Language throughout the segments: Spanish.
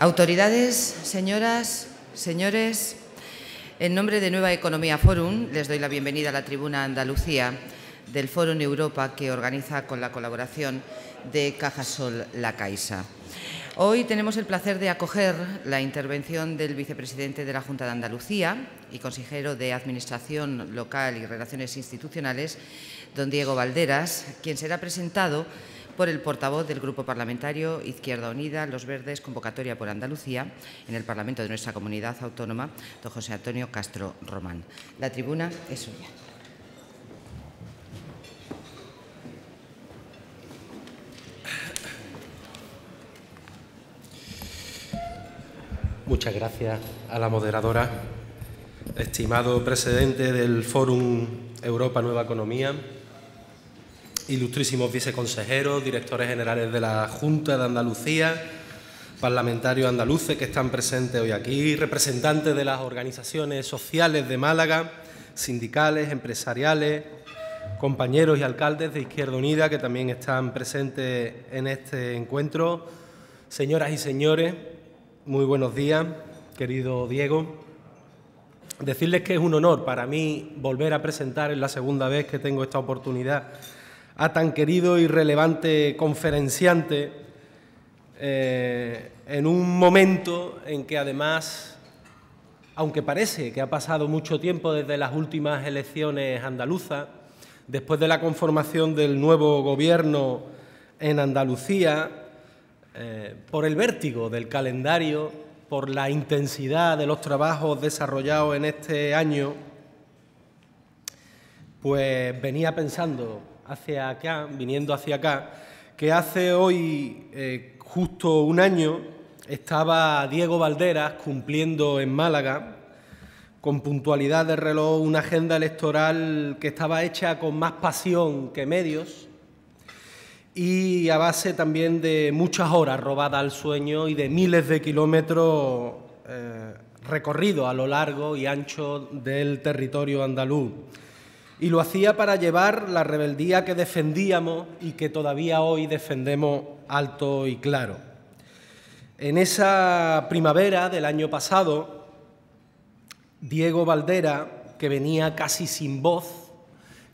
Autoridades, señoras, señores, en nombre de Nueva Economía Forum les doy la bienvenida a la tribuna Andalucía del Forum Europa que organiza con la colaboración de Cajasol La Caixa. Hoy tenemos el placer de acoger la intervención del vicepresidente de la Junta de Andalucía y consejero de Administración Local y Relaciones Institucionales, don Diego Valderas, quien será presentado por el portavoz del Grupo Parlamentario Izquierda Unida, Los Verdes, Convocatoria por Andalucía, en el Parlamento de nuestra comunidad autónoma, don José Antonio Castro Román. La tribuna es suya. Muchas gracias a la moderadora. Estimado presidente del Fórum Europa Nueva Economía, ilustrísimos viceconsejeros, directores generales de la Junta de Andalucía, parlamentarios andaluces que están presentes hoy aquí, representantes de las organizaciones sociales de Málaga, sindicales, empresariales, compañeros y alcaldes de Izquierda Unida que también están presentes en este encuentro. Señoras y señores, muy buenos días, querido Diego. Decirles que es un honor para mí volver a presentar, en la segunda vez que tengo esta oportunidad, a tan querido y relevante conferenciante en un momento en que además, aunque parece que ha pasado mucho tiempo desde las últimas elecciones andaluzas, después de la conformación del nuevo gobierno en Andalucía, por el vértigo del calendario, por la intensidad de los trabajos desarrollados en este año, pues venía pensando viniendo hacia acá, que hace hoy justo un año estaba Diego Valderas cumpliendo en Málaga, con puntualidad de reloj, una agenda electoral que estaba hecha con más pasión que medios y a base también de muchas horas robadas al sueño y de miles de kilómetros recorridos a lo largo y ancho del territorio andaluz. Y lo hacía para llevar la rebeldía que defendíamos y que todavía hoy defendemos alto y claro. En esa primavera del año pasado, Diego Valderas, que venía casi sin voz,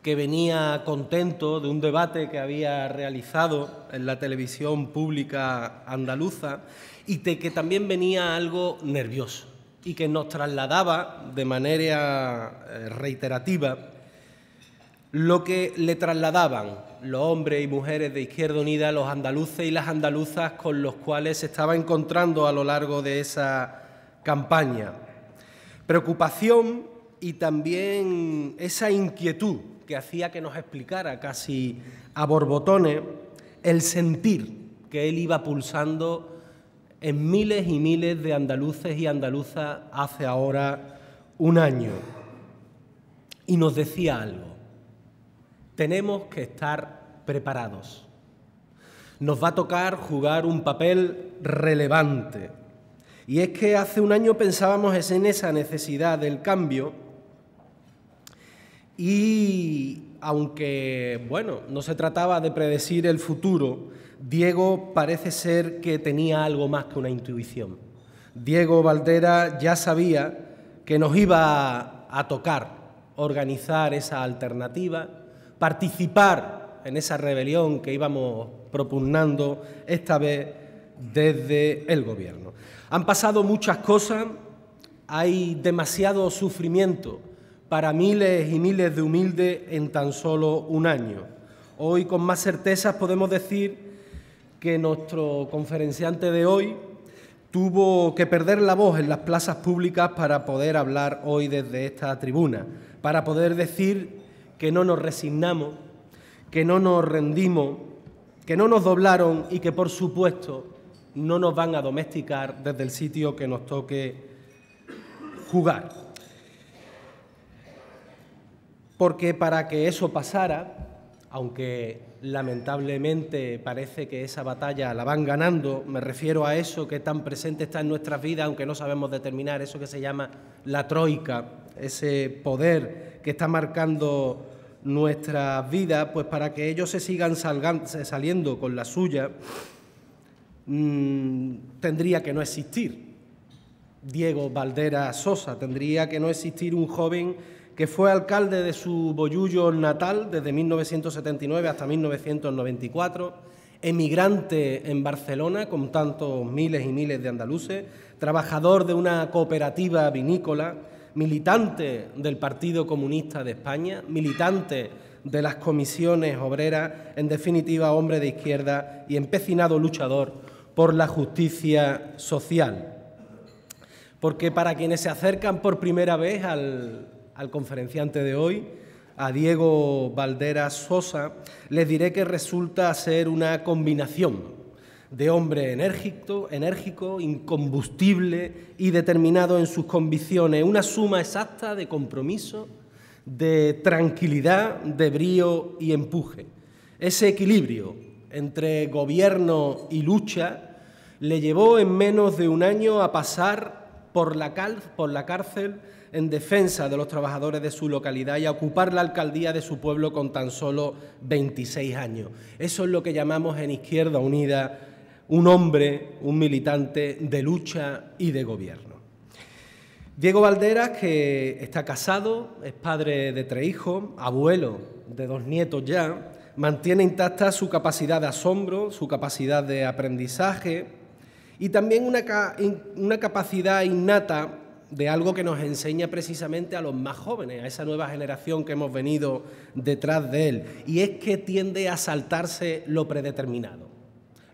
que venía contento de un debate que había realizado en la televisión pública andaluza y de que también venía algo nervioso y que nos trasladaba de manera reiterativa lo que le trasladaban los hombres y mujeres de Izquierda Unida, los andaluces y las andaluzas con los cuales se estaba encontrando a lo largo de esa campaña. Preocupación y también esa inquietud que hacía que nos explicara casi a borbotones el sentir que él iba pulsando en miles y miles de andaluces y andaluzas hace ahora un año. Y nos decía algo: tenemos que estar preparados. Nos va a tocar jugar un papel relevante. Y es que hace un año pensábamos en esa necesidad del cambio y, aunque, bueno, no se trataba de predecir el futuro, Diego parece ser que tenía algo más que una intuición. Diego Valderas ya sabía que nos iba a tocar organizar esa alternativa, participar en esa rebelión que íbamos propugnando esta vez desde el Gobierno. Han pasado muchas cosas, hay demasiado sufrimiento para miles y miles de humildes en tan solo un año. Hoy, con más certezas, podemos decir que nuestro conferenciante de hoy tuvo que perder la voz en las plazas públicas para poder hablar hoy desde esta tribuna, para poder decir que no nos resignamos, que no nos rendimos, que no nos doblaron y que, por supuesto, no nos van a domesticar desde el sitio que nos toque jugar. Porque para que eso pasara, aunque lamentablemente parece que esa batalla la van ganando, me refiero a eso que tan presente está en nuestras vidas, aunque no sabemos determinar, eso que se llama la troika, ese poder que está marcando nuestras vidas, pues para que ellos se sigan saliendo con la suya, tendría que no existir. Diego Valderas Sosa, tendría que no existir un joven que fue alcalde de su boyullo natal desde 1979 hasta 1994, emigrante en Barcelona con tantos miles y miles de andaluces, trabajador de una cooperativa vinícola, militante del Partido Comunista de España, militante de las comisiones obreras, en definitiva hombre de izquierda y empecinado luchador por la justicia social. Porque para quienes se acercan por primera vez al conferenciante de hoy, a Diego Valderas Sosa, les diré que resulta ser una combinación de hombre enérgico, incombustible y determinado en sus convicciones, una suma exacta de compromiso, de tranquilidad, de brío y empuje. Ese equilibrio entre gobierno y lucha le llevó en menos de un año a pasar por la cárcel en defensa de los trabajadores de su localidad y a ocupar la alcaldía de su pueblo con tan solo 26 años. Eso es lo que llamamos en Izquierda Unida un hombre, un militante de lucha y de gobierno. Diego Valderas, que está casado, es padre de 3 hijos, abuelo de 2 nietos ya, mantiene intacta su capacidad de asombro, su capacidad de aprendizaje y también una capacidad innata de algo que nos enseña precisamente a los más jóvenes, a esa nueva generación que hemos venido detrás de él, y es que tiende a saltarse lo predeterminado,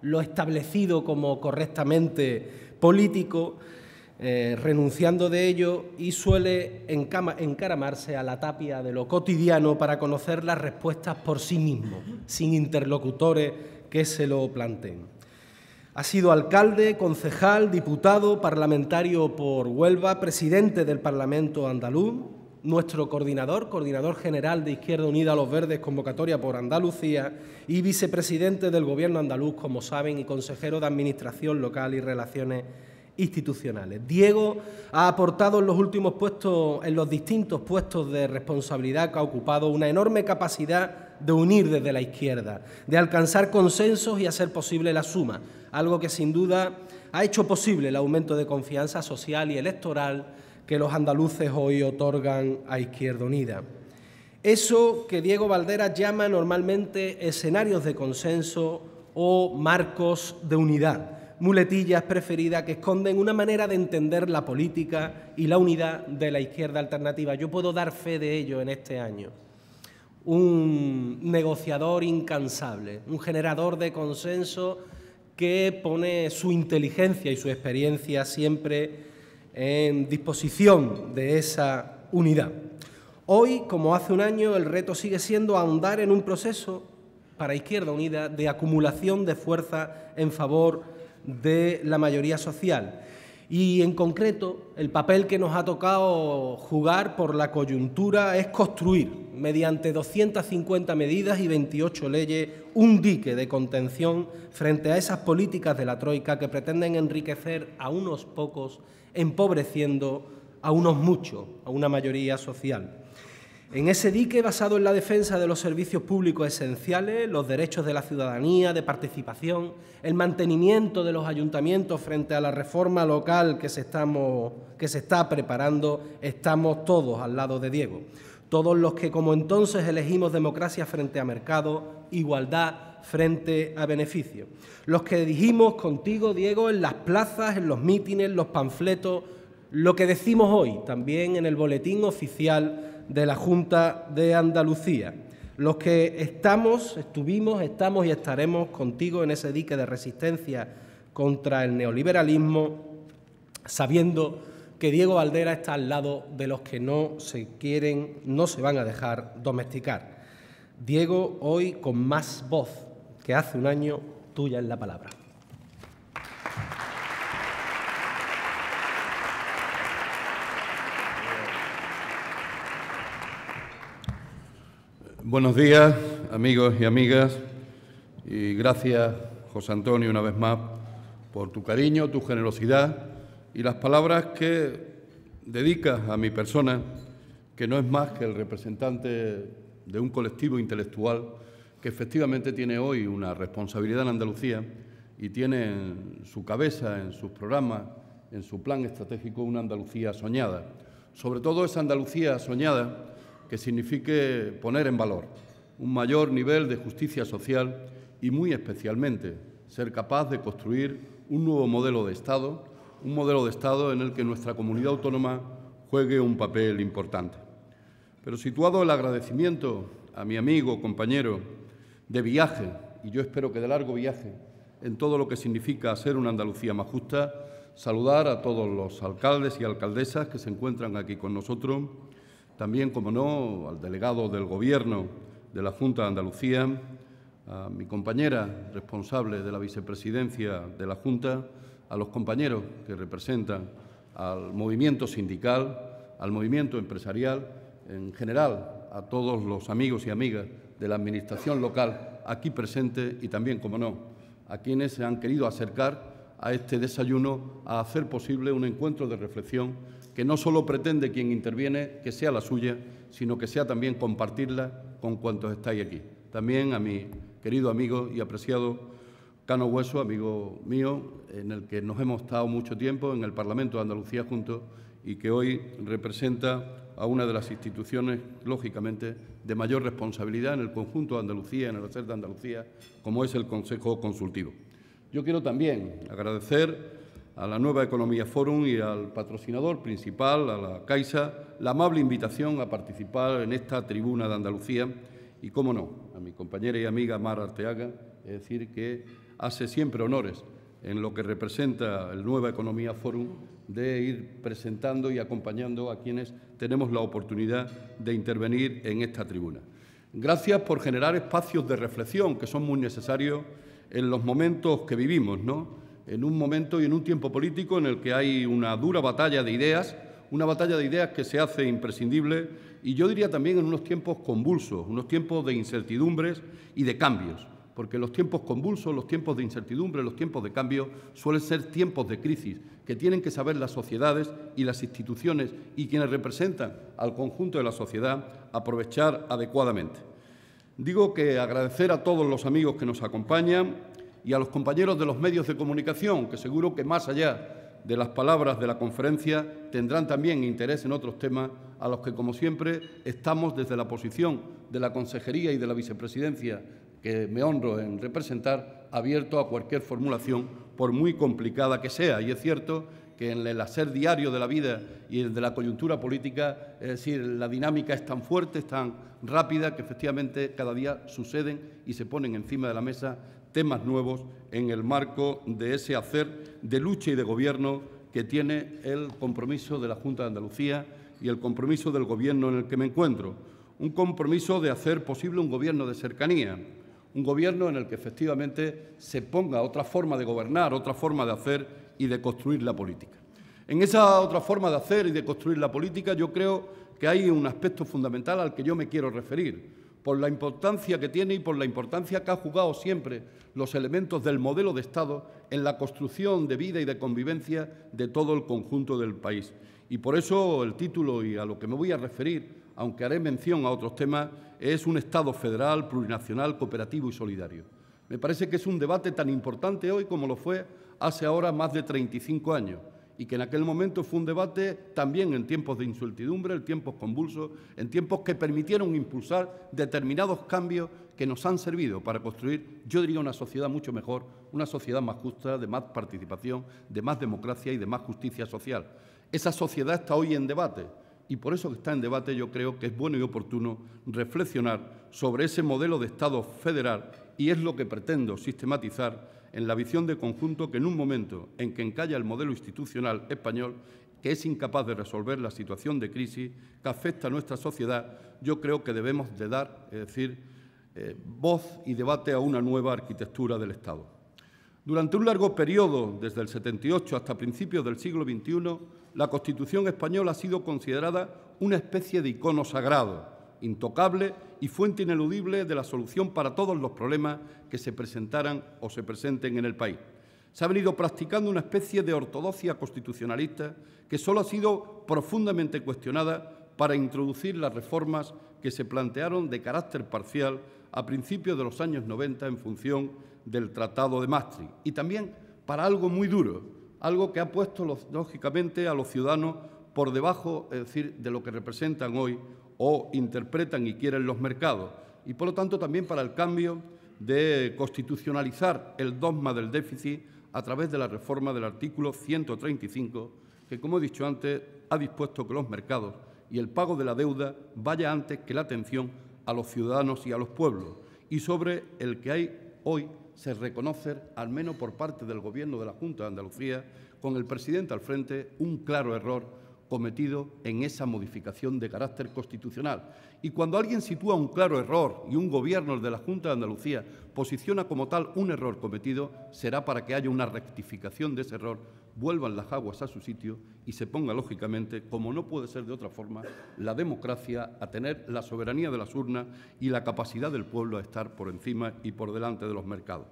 lo establecido como correctamente político, renunciando de ello, y suele encaramarse a la tapia de lo cotidiano para conocer las respuestas por sí mismo, sin interlocutores que se lo planteen. Ha sido alcalde, concejal, diputado, parlamentario por Huelva, presidente del Parlamento andaluz, nuestro coordinador general de Izquierda Unida Los Verdes, convocatoria por Andalucía, y vicepresidente del Gobierno andaluz, como saben, y consejero de Administración Local y Relaciones Institucionales. Diego ha aportado en los últimos puestos, en los distintos puestos de responsabilidad que ha ocupado, una enorme capacidad de unir desde la izquierda, de alcanzar consensos y hacer posible la suma, algo que sin duda ha hecho posible el aumento de confianza social y electoral que los andaluces hoy otorgan a Izquierda Unida. Eso que Diego Valderas llama normalmente escenarios de consenso o marcos de unidad, muletillas preferidas que esconden una manera de entender la política y la unidad de la izquierda alternativa. Yo puedo dar fe de ello en este año. Un negociador incansable, un generador de consenso que pone su inteligencia y su experiencia siempre en disposición de esa unidad. Hoy, como hace un año, el reto sigue siendo ahondar en un proceso para Izquierda Unida de acumulación de fuerza en favor de la mayoría social. Y, en concreto, el papel que nos ha tocado jugar por la coyuntura es construir, mediante 250 medidas y 28 leyes, un dique de contención frente a esas políticas de la troika que pretenden enriquecer a unos pocos, empobreciendo a unos muchos, a una mayoría social. En ese dique, basado en la defensa de los servicios públicos esenciales, los derechos de la ciudadanía, de participación, el mantenimiento de los ayuntamientos frente a la reforma local que se está preparando, estamos todos al lado de Diego. Todos los que, como entonces, elegimos democracia frente a mercado, igualdad frente a beneficio. Los que dijimos contigo, Diego, en las plazas, en los mítines, los panfletos, lo que decimos hoy también en el boletín oficial de la Junta de Andalucía. Los que estuvimos y estaremos contigo en ese dique de resistencia contra el neoliberalismo, sabiendo que Diego Valderas está al lado de los que no se van a dejar domesticar. Diego, hoy con más voz que hace un año, tuya es la palabra. Buenos días, amigos y amigas, y gracias, José Antonio, una vez más, por tu cariño, tu generosidad y las palabras que dedicas a mi persona, que no es más que el representante de un colectivo intelectual que efectivamente tiene hoy una responsabilidad en Andalucía y tiene en su cabeza, en sus programas, en su plan estratégico, una Andalucía soñada. Sobre todo esa Andalucía soñada que signifique poner en valor un mayor nivel de justicia social y, muy especialmente, ser capaz de construir un nuevo modelo de Estado, un modelo de Estado en el que nuestra comunidad autónoma juegue un papel importante. Pero situado el agradecimiento a mi amigo, compañero de viaje, y yo espero que de largo viaje, en todo lo que significa ser una Andalucía más justa, saludar a todos los alcaldes y alcaldesas que se encuentran aquí con nosotros, también, como no, al delegado del Gobierno de la Junta de Andalucía, a mi compañera responsable de la vicepresidencia de la Junta, a los compañeros que representan al movimiento sindical, al movimiento empresarial, en general a todos los amigos y amigas de la Administración local aquí presente y también, como no, a quienes se han querido acercar a este desayuno a hacer posible un encuentro de reflexión que no solo pretende quien interviene que sea la suya, sino que sea también compartirla con cuantos estáis aquí. También a mi querido amigo y apreciado Cano Hueso, amigo mío, en el que nos hemos estado mucho tiempo en el Parlamento de Andalucía juntos y que hoy representa a una de las instituciones, lógicamente, de mayor responsabilidad en el conjunto de Andalucía, en el hacer de Andalucía, como es el Consejo Consultivo. Yo quiero también agradecer a la Nueva Economía Forum y al patrocinador principal, a la Caixa, la amable invitación a participar en esta tribuna de Andalucía y, cómo no, a mi compañera y amiga Mar Arteaga, es decir, que hace siempre honores en lo que representa el Nueva Economía Forum de ir presentando y acompañando a quienes tenemos la oportunidad de intervenir en esta tribuna. Gracias por generar espacios de reflexión que son muy necesarios en los momentos que vivimos, ¿no? En un momento y en un tiempo político en el que hay una dura batalla de ideas, una batalla de ideas que se hace imprescindible y yo diría también en unos tiempos convulsos, unos tiempos de incertidumbres y de cambios, porque los tiempos convulsos, los tiempos de incertidumbre, los tiempos de cambio suelen ser tiempos de crisis que tienen que saber las sociedades y las instituciones y quienes representan al conjunto de la sociedad aprovechar adecuadamente. Digo que agradecer a todos los amigos que nos acompañan y a los compañeros de los medios de comunicación, que seguro que más allá de las palabras de la conferencia tendrán también interés en otros temas a los que, como siempre, estamos desde la posición de la Consejería y de la Vicepresidencia, que me honro en representar, abierto a cualquier formulación, por muy complicada que sea. Y es cierto que en el hacer diario de la vida y el de la coyuntura política, es decir, la dinámica es tan fuerte, es tan rápida, que efectivamente cada día suceden y se ponen encima de la mesa temas nuevos en el marco de ese hacer de lucha y de gobierno que tiene el compromiso de la Junta de Andalucía y el compromiso del Gobierno en el que me encuentro. Un compromiso de hacer posible un gobierno de cercanía, un gobierno en el que efectivamente se ponga otra forma de gobernar, otra forma de hacer y de construir la política. En esa otra forma de hacer y de construir la política yo creo que hay un aspecto fundamental al que yo me quiero referir, por la importancia que tiene y por la importancia que ha jugado siempre los elementos del modelo de Estado en la construcción de vida y de convivencia de todo el conjunto del país. Y por eso el título y a lo que me voy a referir, aunque haré mención a otros temas, es un Estado federal, plurinacional, cooperativo y solidario. Me parece que es un debate tan importante hoy como lo fue hace ahora más de 35 años y que en aquel momento fue un debate también en tiempos de incertidumbre, en tiempos convulsos, en tiempos que permitieron impulsar determinados cambios que nos han servido para construir, yo diría, una sociedad mucho mejor, una sociedad más justa, de más participación, de más democracia y de más justicia social. Esa sociedad está hoy en debate y por eso que está en debate yo creo que es bueno y oportuno reflexionar sobre ese modelo de Estado federal y es lo que pretendo sistematizar en la visión de conjunto que en un momento en que encalla el modelo institucional español, que es incapaz de resolver la situación de crisis que afecta a nuestra sociedad, yo creo que debemos de dar, es decir, voz y debate a una nueva arquitectura del Estado. Durante un largo periodo, desde el 78 hasta principios del siglo XXI, la Constitución española ha sido considerada una especie de icono sagrado, intocable y fuente ineludible de la solución para todos los problemas que se presentaran o se presenten en el país. Se ha venido practicando una especie de ortodoxia constitucionalista que solo ha sido profundamente cuestionada para introducir las reformas que se plantearon de carácter parcial a principios de los años 90 en función del Tratado de Maastricht, y también para algo muy duro, algo que ha puesto lógicamente a los ciudadanos por debajo, es decir, de lo que representan hoy o interpretan y quieren los mercados, y por lo tanto también para el cambio de constitucionalizar el dogma del déficit a través de la reforma del artículo 135, que, como he dicho antes, ha dispuesto que los mercados y el pago de la deuda vaya antes que la atención a los ciudadanos y a los pueblos, y sobre el que hay hoy se reconoce, al menos por parte del Gobierno de la Junta de Andalucía, con el presidente al frente, un claro error cometido en esa modificación de carácter constitucional. Y cuando alguien sitúa un claro error y un Gobierno de la Junta de Andalucía posiciona como tal un error cometido, será para que haya una rectificación de ese error, vuelvan las aguas a su sitio y se ponga, lógicamente, como no puede ser de otra forma, la democracia a tener la soberanía de las urnas y la capacidad del pueblo a estar por encima y por delante de los mercados.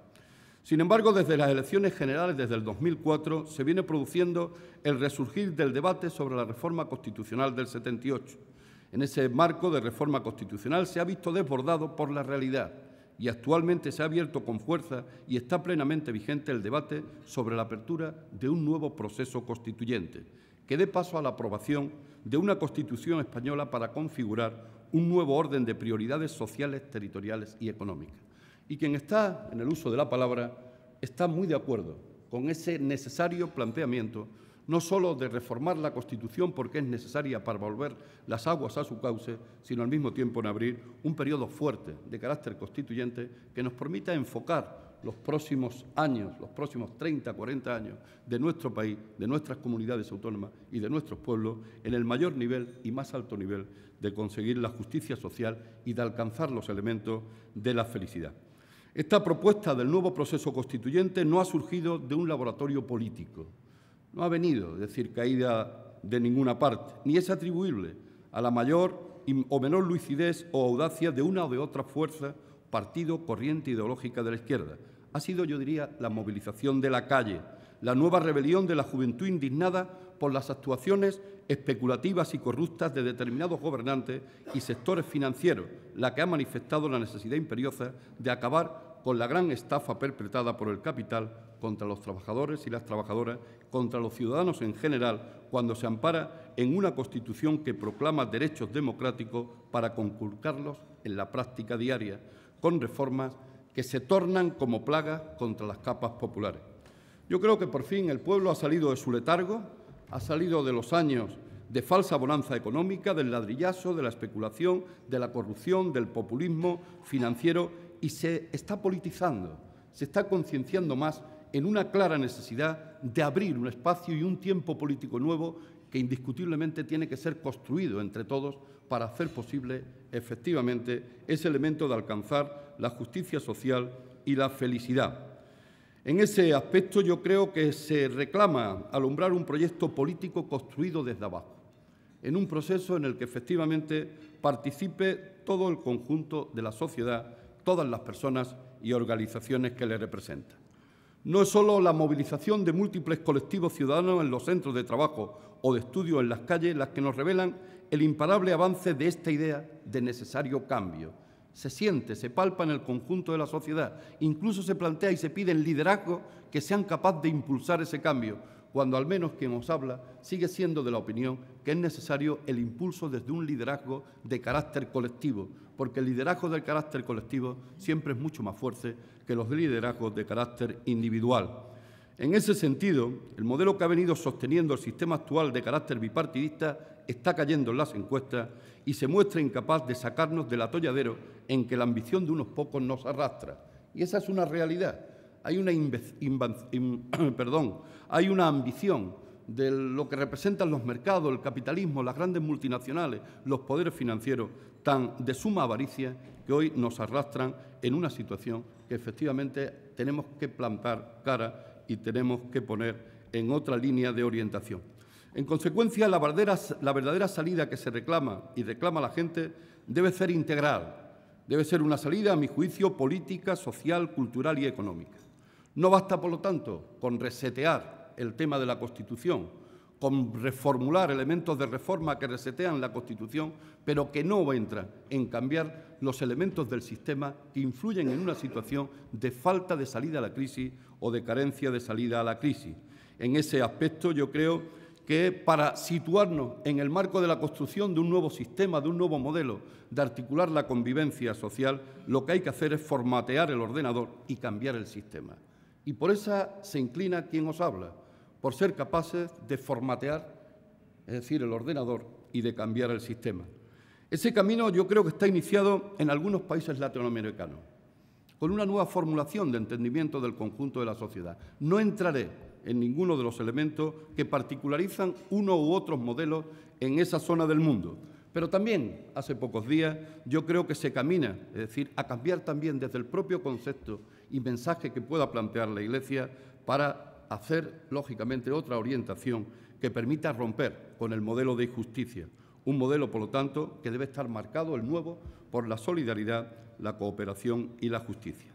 Sin embargo, desde las elecciones generales, desde el 2004, se viene produciendo el resurgir del debate sobre la reforma constitucional del 78. En ese marco de reforma constitucional se ha visto desbordado por la realidad y actualmente se ha abierto con fuerza y está plenamente vigente el debate sobre la apertura de un nuevo proceso constituyente que dé paso a la aprobación de una Constitución española para configurar un nuevo orden de prioridades sociales, territoriales y económicas. Y quien está en el uso de la palabra está muy de acuerdo con ese necesario planteamiento, no solo de reformar la Constitución porque es necesaria para volver las aguas a su cauce, sino al mismo tiempo en abrir un periodo fuerte de carácter constituyente que nos permita enfocar los próximos años, los próximos 30, 40 años de nuestro país, de nuestras comunidades autónomas y de nuestros pueblos en el mayor nivel y más alto nivel de conseguir la justicia social y de alcanzar los elementos de la felicidad. Esta propuesta del nuevo proceso constituyente no ha surgido de un laboratorio político, no ha venido, es decir, caída de ninguna parte, ni es atribuible a la mayor o menor lucidez o audacia de una o de otra fuerza, partido, corriente ideológica de la izquierda. Ha sido, yo diría, la movilización de la calle, la nueva rebelión de la juventud indignada por las actuaciones especulativas y corruptas de determinados gobernantes y sectores financieros, la que ha manifestado la necesidad imperiosa de acabar con la gran estafa perpetrada por el capital contra los trabajadores y las trabajadoras, contra los ciudadanos en general, cuando se ampara en una Constitución que proclama derechos democráticos para conculcarlos en la práctica diaria, con reformas que se tornan como plagas contra las capas populares. Yo creo que por fin el pueblo ha salido de su letargo, ha salido de los años de falsa bonanza económica, del ladrillazo, de la especulación, de la corrupción, del populismo financiero y se está politizando, se está concienciando más en una clara necesidad de abrir un espacio y un tiempo político nuevo que indiscutiblemente tiene que ser construido entre todos para hacer posible efectivamente ese elemento de alcanzar la justicia social y la felicidad. En ese aspecto yo creo que se reclama alumbrar un proyecto político construido desde abajo, en un proceso en el que efectivamente participe todo el conjunto de la sociedad, todas las personas y organizaciones que le representan. No es solo la movilización de múltiples colectivos ciudadanos en los centros de trabajo o de estudio en las calles las que nos revelan el imparable avance de esta idea de necesario cambio. Se siente, se palpa en el conjunto de la sociedad, incluso se plantea y se pide el liderazgo que sean capaces de impulsar ese cambio, cuando al menos quien os habla sigue siendo de la opinión que es necesario el impulso desde un liderazgo de carácter colectivo, porque el liderazgo del carácter colectivo siempre es mucho más fuerte que los liderazgos de carácter individual. En ese sentido, el modelo que ha venido sosteniendo el sistema actual de carácter bipartidista está cayendo en las encuestas y se muestra incapaz de sacarnos del atolladero en que la ambición de unos pocos nos arrastra. Y esa es una realidad. Hay una ambición de lo que representan los mercados, el capitalismo, las grandes multinacionales, los poderes financieros, tan de suma avaricia que hoy nos arrastran en una situación que efectivamente tenemos que plantar cara y tenemos que poner en otra línea de orientación. En consecuencia, la verdadera salida que se reclama y reclama la gente debe ser integral, debe ser una salida, a mi juicio, política, social, cultural y económica. No basta, por lo tanto, con resetear el tema de la Constitución, con reformular elementos de reforma que resetean la Constitución, pero que no entran en cambiar los elementos del sistema que influyen en una situación de falta de salida a la crisis o de carencia de salida a la crisis. En ese aspecto, yo creo que para situarnos en el marco de la construcción de un nuevo sistema, de un nuevo modelo, de articular la convivencia social, lo que hay que hacer es formatear el ordenador y cambiar el sistema. Y por esa se inclina quien os habla, por ser capaces de formatear, es decir, el ordenador, y de cambiar el sistema. Ese camino yo creo que está iniciado en algunos países latinoamericanos, con una nueva formulación de entendimiento del conjunto de la sociedad. No entraré en ninguno de los elementos que particularizan uno u otros modelos en esa zona del mundo. Pero también, hace pocos días, yo creo que se camina, es decir, a cambiar también desde el propio concepto y mensaje que pueda plantear la Iglesia para hacer, lógicamente, otra orientación que permita romper con el modelo de injusticia. Un modelo, por lo tanto, que debe estar marcado, el nuevo, por la solidaridad, la cooperación y la justicia.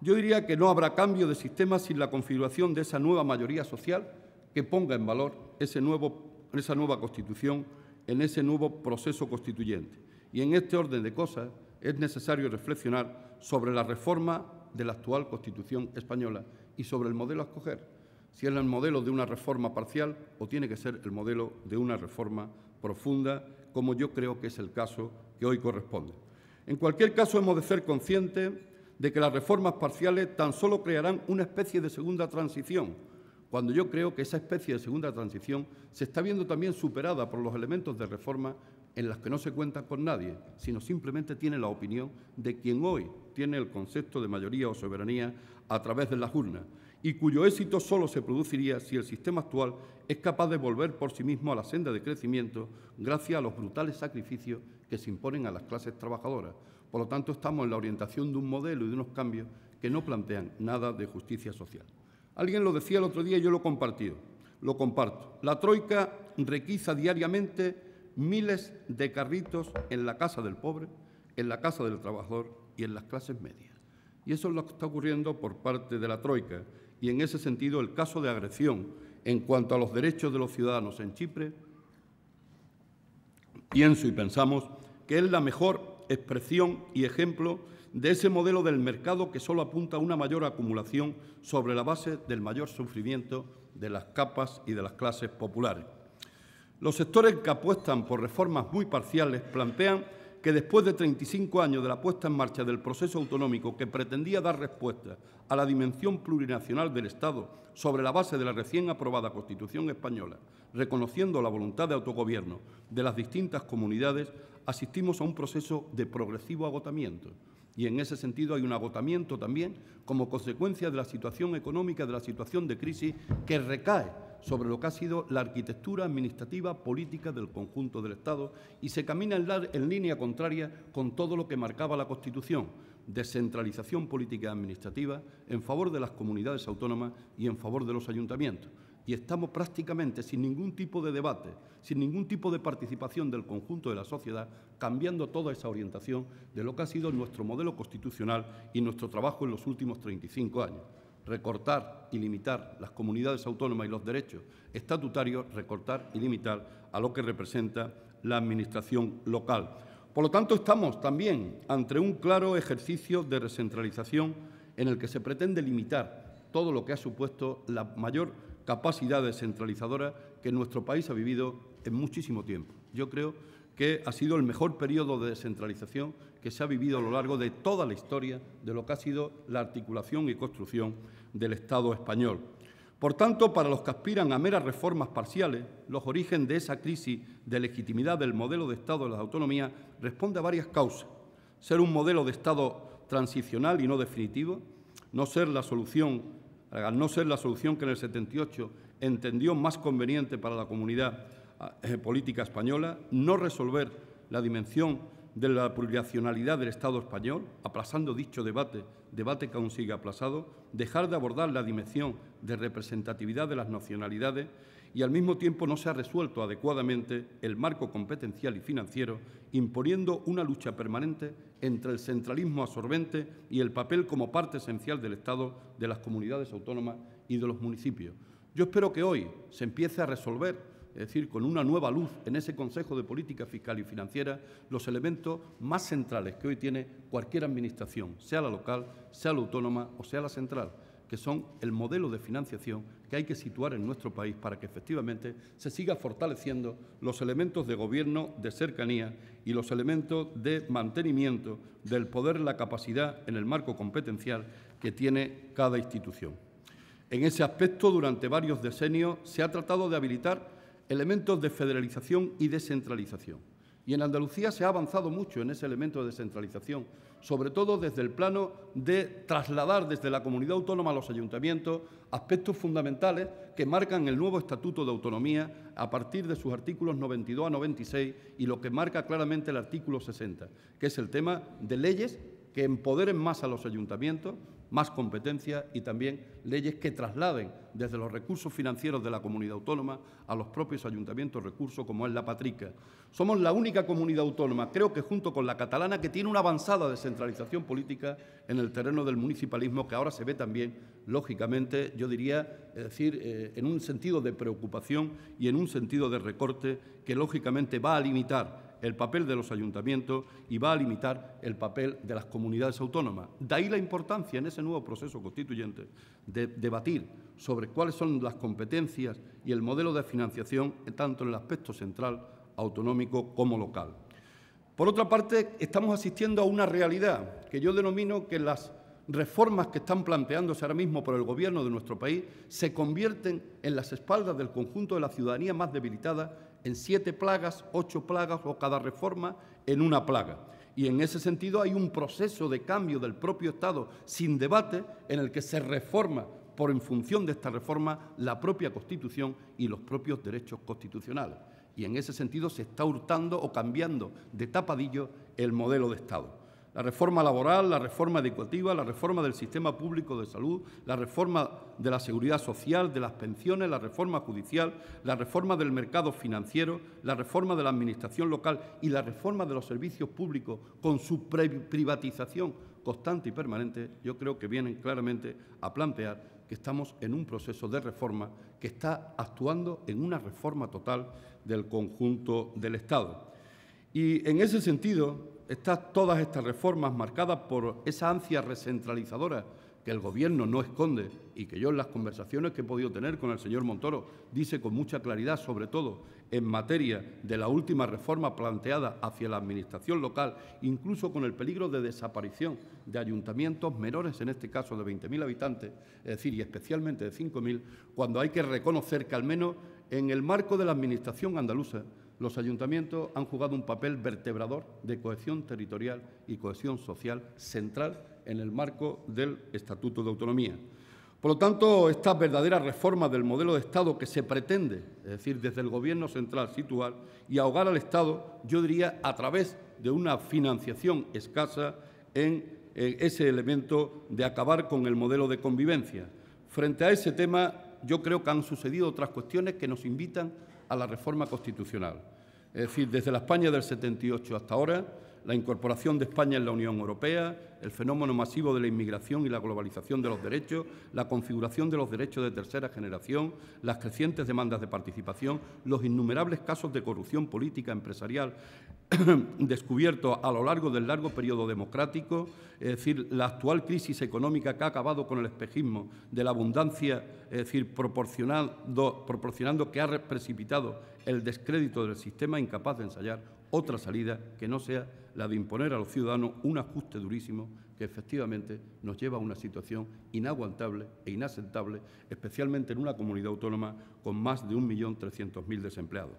Yo diría que no habrá cambio de sistema sin la configuración de esa nueva mayoría social que ponga en valor esa nueva Constitución, en ese nuevo proceso constituyente. Y en este orden de cosas es necesario reflexionar sobre la reforma de la actual Constitución española y sobre el modelo a escoger. Si es el modelo de una reforma parcial o tiene que ser el modelo de una reforma profunda, como yo creo que es el caso que hoy corresponde. En cualquier caso, hemos de ser conscientes de que las reformas parciales tan solo crearán una especie de segunda transición, cuando yo creo que esa especie de segunda transición se está viendo también superada por los elementos de reforma en las que no se cuenta con nadie, sino simplemente tiene la opinión de quien hoy tiene el concepto de mayoría o soberanía a través de las urnas, y cuyo éxito solo se produciría si el sistema actual es capaz de volver por sí mismo a la senda de crecimiento gracias a los brutales sacrificios que se imponen a las clases trabajadoras. Por lo tanto, estamos en la orientación de un modelo y de unos cambios que no plantean nada de justicia social. Alguien lo decía el otro día y yo lo comparto. La troika requiza diariamente miles de carritos en la casa del pobre, en la casa del trabajador y en las clases medias. Y eso es lo que está ocurriendo por parte de la troika. Y en ese sentido, el caso de agresión en cuanto a los derechos de los ciudadanos en Chipre, pienso y pensamos que es la mejor expresión y ejemplo de ese modelo del mercado que solo apunta a una mayor acumulación sobre la base del mayor sufrimiento de las capas y de las clases populares. Los sectores que apuestan por reformas muy parciales plantean que después de 35 años de la puesta en marcha del proceso autonómico que pretendía dar respuesta a la dimensión plurinacional del Estado sobre la base de la recién aprobada Constitución española, reconociendo la voluntad de autogobierno de las distintas comunidades, asistimos a un proceso de progresivo agotamiento. Y en ese sentido hay un agotamiento también como consecuencia de la situación económica, de la situación de crisis que recae sobre lo que ha sido la arquitectura administrativa política del conjunto del Estado y se camina en línea contraria con todo lo que marcaba la Constitución, descentralización política y administrativa en favor de las comunidades autónomas y en favor de los ayuntamientos. Y estamos prácticamente sin ningún tipo de debate, sin ningún tipo de participación del conjunto de la sociedad, cambiando toda esa orientación de lo que ha sido nuestro modelo constitucional y nuestro trabajo en los últimos 35 años. Recortar y limitar las comunidades autónomas y los derechos estatutarios, recortar y limitar a lo que representa la administración local. Por lo tanto, estamos también ante un claro ejercicio de recentralización en el que se pretende limitar todo lo que ha supuesto la mayor capacidad descentralizadora que nuestro país ha vivido en muchísimo tiempo. Yo creo que ha sido el mejor periodo de descentralización que se ha vivido a lo largo de toda la historia de lo que ha sido la articulación y construcción del Estado español. Por tanto, para los que aspiran a meras reformas parciales, los orígenes de esa crisis de legitimidad del modelo de Estado de las autonomías responde a varias causas. Ser un modelo de Estado transicional y no definitivo, no ser la solución que en el 78 entendió más conveniente para la comunidad política española, no resolver la dimensión de la plurinacionalidad del Estado español, aplazando dicho debate que aún sigue aplazado, dejar de abordar la dimensión de representatividad de las nacionalidades y al mismo tiempo no se ha resuelto adecuadamente el marco competencial y financiero, imponiendo una lucha permanente entre el centralismo absorbente y el papel como parte esencial del Estado de las comunidades autónomas y de los municipios. Yo espero que hoy se empiece a resolver, es decir, con una nueva luz en ese Consejo de Política Fiscal y Financiera, los elementos más centrales que hoy tiene cualquier administración, sea la local, sea la autónoma o sea la central, que son el modelo de financiación que hay que situar en nuestro país para que efectivamente se siga fortaleciendo los elementos de gobierno de cercanía y los elementos de mantenimiento del poder, la capacidad en el marco competencial que tiene cada institución. En ese aspecto, durante varios decenios, se ha tratado de habilitar elementos de federalización y descentralización. Y en Andalucía se ha avanzado mucho en ese elemento de descentralización, sobre todo desde el plano de trasladar desde la comunidad autónoma a los ayuntamientos aspectos fundamentales que marcan el nuevo Estatuto de Autonomía a partir de sus artículos 92 a 96 y lo que marca claramente el artículo 60, que es el tema de leyes que empoderen más a los ayuntamientos, más competencia y también leyes que trasladen desde los recursos financieros de la comunidad autónoma a los propios ayuntamientos recursos como es la Patrica. Somos la única comunidad autónoma, creo que junto con la catalana, que tiene una avanzada descentralización política en el terreno del municipalismo, que ahora se ve también, lógicamente, yo diría, es decir, en un sentido de preocupación y en un sentido de recorte que, lógicamente, va a limitar el papel de los ayuntamientos y va a limitar el papel de las comunidades autónomas. De ahí la importancia en ese nuevo proceso constituyente de debatir sobre cuáles son las competencias y el modelo de financiación tanto en el aspecto central, autonómico como local. Por otra parte, estamos asistiendo a una realidad que yo denomino que las reformas que están planteándose ahora mismo por el Gobierno de nuestro país se convierten en las espaldas del conjunto de la ciudadanía más debilitada en 7 plagas, 8 plagas o cada reforma en una plaga. Y en ese sentido hay un proceso de cambio del propio Estado sin debate en el que se reforma en función de esta reforma la propia Constitución y los propios derechos constitucionales. Y en ese sentido se está hurtando o cambiando de tapadillo el modelo de Estado. La reforma laboral, la reforma educativa, la reforma del sistema público de salud, la reforma de la seguridad social, de las pensiones, la reforma judicial, la reforma del mercado financiero, la reforma de la administración local y la reforma de los servicios públicos con su privatización constante y permanente, yo creo que vienen claramente a plantear que estamos en un proceso de reforma que está actuando en una reforma total del conjunto del Estado. Y en ese sentido, todas estas reformas marcadas por esa ansia recentralizadora que el Gobierno no esconde y que yo en las conversaciones que he podido tener con el señor Montoro dice con mucha claridad, sobre todo en materia de la última reforma planteada hacia la Administración local, incluso con el peligro de desaparición de ayuntamientos menores, en este caso de 20.000 habitantes, es decir, y especialmente de 5.000, cuando hay que reconocer que al menos en el marco de la Administración andaluza los ayuntamientos han jugado un papel vertebrador de cohesión territorial y cohesión social central en el marco del Estatuto de Autonomía. Por lo tanto, estas verdaderas reformas del modelo de Estado que se pretende, es decir, desde el Gobierno central situar y ahogar al Estado, yo diría, a través de una financiación escasa en ese elemento de acabar con el modelo de convivencia. Frente a ese tema, yo creo que han sucedido otras cuestiones que nos invitan a la reforma constitucional. Es decir, desde la España del 78 hasta ahora, la incorporación de España en la Unión Europea, el fenómeno masivo de la inmigración y la globalización de los derechos, la configuración de los derechos de tercera generación, las crecientes demandas de participación, los innumerables casos de corrupción política empresarial descubiertos a lo largo del largo periodo democrático, es decir, la actual crisis económica que ha acabado con el espejismo de la abundancia, es decir, proporcionando que ha precipitado el descrédito del sistema incapaz de ensayar otra salida que no sea la de imponer a los ciudadanos un ajuste durísimo que efectivamente nos lleva a una situación inaguantable e inaceptable, especialmente en una comunidad autónoma con más de 1.300.000 desempleados.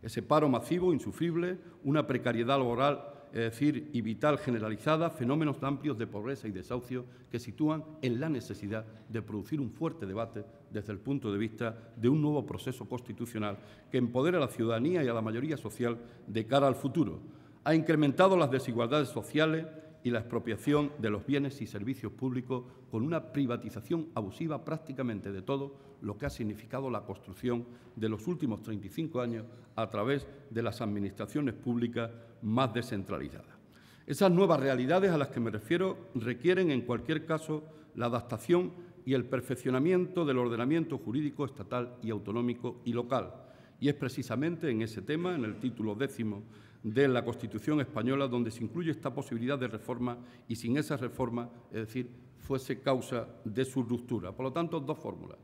Ese paro masivo, insufrible, una precariedad laboral, es decir, y vital generalizada, fenómenos amplios de pobreza y desahucio que sitúan en la necesidad de producir un fuerte debate desde el punto de vista de un nuevo proceso constitucional que empodere a la ciudadanía y a la mayoría social de cara al futuro. Ha incrementado las desigualdades sociales y la expropiación de los bienes y servicios públicos con una privatización abusiva prácticamente de todo lo que ha significado la construcción de los últimos 35 años a través de las administraciones públicas más descentralizadas. Esas nuevas realidades a las que me refiero requieren, en cualquier caso, la adaptación y el perfeccionamiento del ordenamiento jurídico estatal y autonómico y local. Y es precisamente en ese tema, en el título 10º de la Constitución española, donde se incluye esta posibilidad de reforma y sin esa reforma, es decir, fuese causa de su ruptura. Por lo tanto, dos fórmulas: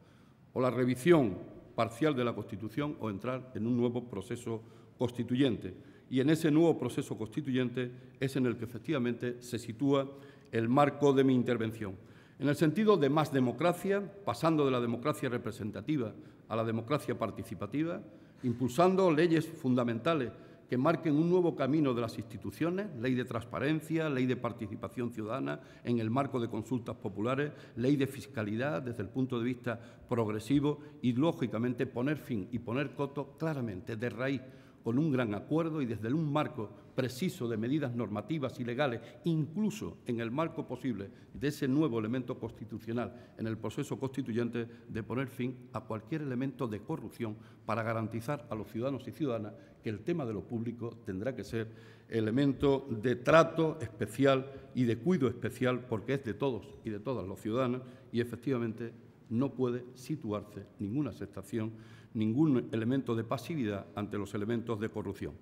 o la revisión parcial de la Constitución o entrar en un nuevo proceso constituyente. Y en ese nuevo proceso constituyente es en el que efectivamente se sitúa el marco de mi intervención. En el sentido de más democracia, pasando de la democracia representativa a la democracia participativa, impulsando leyes fundamentales que marquen un nuevo camino de las instituciones, ley de transparencia, ley de participación ciudadana en el marco de consultas populares, ley de fiscalidad desde el punto de vista progresivo y, lógicamente, poner fin y poner coto claramente de raíz con un gran acuerdo y desde un marco preciso de medidas normativas y legales, incluso en el marco posible de ese nuevo elemento constitucional en el proceso constituyente, de poner fin a cualquier elemento de corrupción para garantizar a los ciudadanos y ciudadanas que el tema de lo público tendrá que ser elemento de trato especial y de cuidado especial, porque es de todos y de todas los ciudadanos y, efectivamente, no puede situarse ninguna aceptación, ningún elemento de pasividad ante los elementos de corrupción.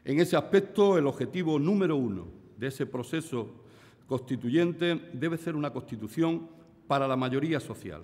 En ese aspecto, el objetivo número uno de ese proceso constituyente debe ser una Constitución para la mayoría social,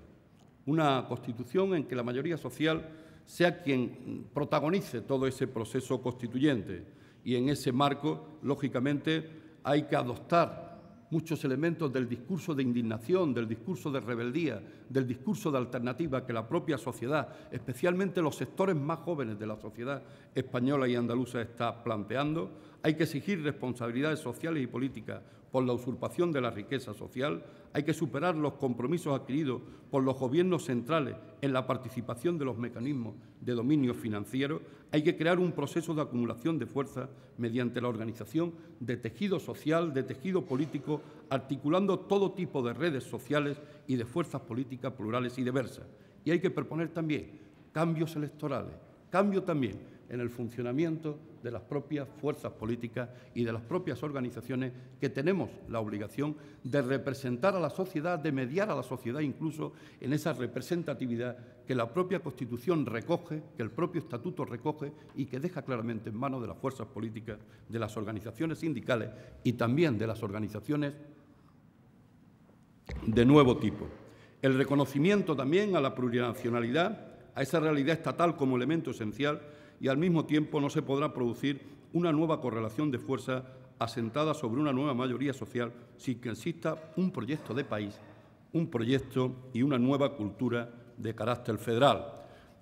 una Constitución en que la mayoría social sea quien protagonice todo ese proceso constituyente. Y en ese marco, lógicamente, hay que adoptar muchos elementos del discurso de indignación, del discurso de rebeldía, del discurso de alternativa que la propia sociedad, especialmente los sectores más jóvenes de la sociedad española y andaluza, está planteando. Hay que exigir responsabilidades sociales y políticas por la usurpación de la riqueza social. Hay que superar los compromisos adquiridos por los gobiernos centrales en la participación de los mecanismos de dominio financiero. Hay que crear un proceso de acumulación de fuerza mediante la organización de tejido social, de tejido político, articulando todo tipo de redes sociales y de fuerzas políticas plurales y diversas. Y hay que proponer también cambios electorales, cambio también en el funcionamiento de las propias fuerzas políticas y de las propias organizaciones que tenemos la obligación de representar a la sociedad, de mediar a la sociedad incluso en esa representatividad que la propia Constitución recoge, que el propio Estatuto recoge y que deja claramente en manos de las fuerzas políticas, de las organizaciones sindicales y también de las organizaciones de nuevo tipo. El reconocimiento también a la plurinacionalidad, a esa realidad estatal como elemento esencial, y al mismo tiempo no se podrá producir una nueva correlación de fuerza asentada sobre una nueva mayoría social sin que exista un proyecto de país, un proyecto y una nueva cultura de carácter federal.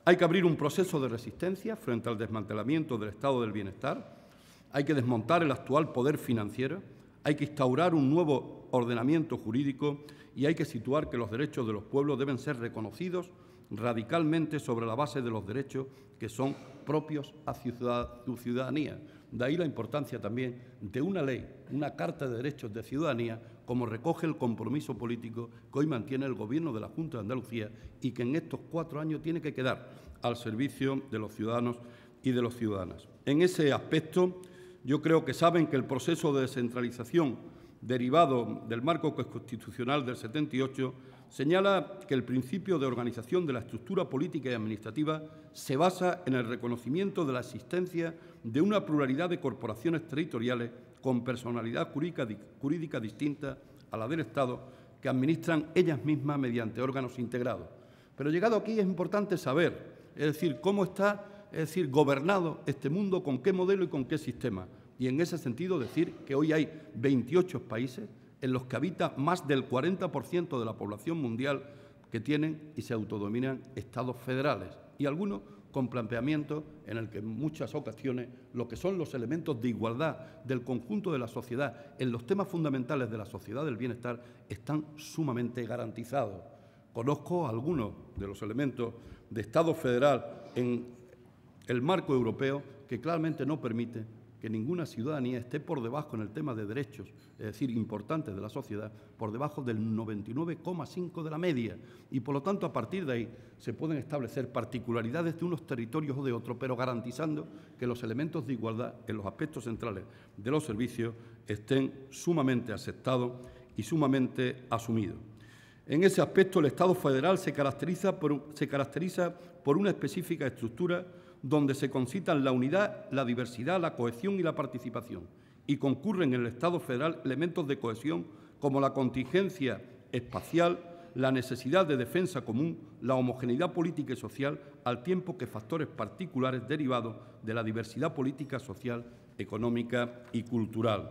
Hay que abrir un proceso de resistencia frente al desmantelamiento del estado del bienestar, hay que desmontar el actual poder financiero, hay que instaurar un nuevo ordenamiento jurídico y hay que situar que los derechos de los pueblos deben ser reconocidos radicalmente sobre la base de los derechos que son propios a su ciudadanía. De ahí la importancia también de una ley, una Carta de Derechos de Ciudadanía, como recoge el compromiso político que hoy mantiene el Gobierno de la Junta de Andalucía y que en estos 4 años tiene que quedar al servicio de los ciudadanos y de las ciudadanas. En ese aspecto, yo creo que saben que el proceso de descentralización derivado del marco constitucional del 78 señala que el principio de organización de la estructura política y administrativa se basa en el reconocimiento de la existencia de una pluralidad de corporaciones territoriales con personalidad jurídica distinta a la del Estado que administran ellas mismas mediante órganos integrados. Pero llegado aquí es importante saber, es decir, cómo está gobernado este mundo, con qué modelo y con qué sistema. Y en ese sentido decir que hoy hay 28 países en los que habita más del 40% de la población mundial que tienen y se autodominan estados federales, y algunos con planteamientos en el que en muchas ocasiones lo que son los elementos de igualdad del conjunto de la sociedad en los temas fundamentales de la sociedad del bienestar están sumamente garantizados. Conozco algunos de los elementos de Estado federal en el marco europeo que claramente no permite que ninguna ciudadanía esté por debajo en el tema de derechos, es decir, importantes de la sociedad, por debajo del 99,5 de la media. Y, por lo tanto, a partir de ahí se pueden establecer particularidades de unos territorios o de otros, pero garantizando que los elementos de igualdad en los aspectos centrales de los servicios estén sumamente aceptados y sumamente asumidos. En ese aspecto, el Estado federal se caracteriza por una específica estructura donde se concitan la unidad, la diversidad, la cohesión y la participación, y concurren en el Estado federal elementos de cohesión como la contingencia espacial, la necesidad de defensa común, la homogeneidad política y social, al tiempo que factores particulares derivados de la diversidad política, social, económica y cultural.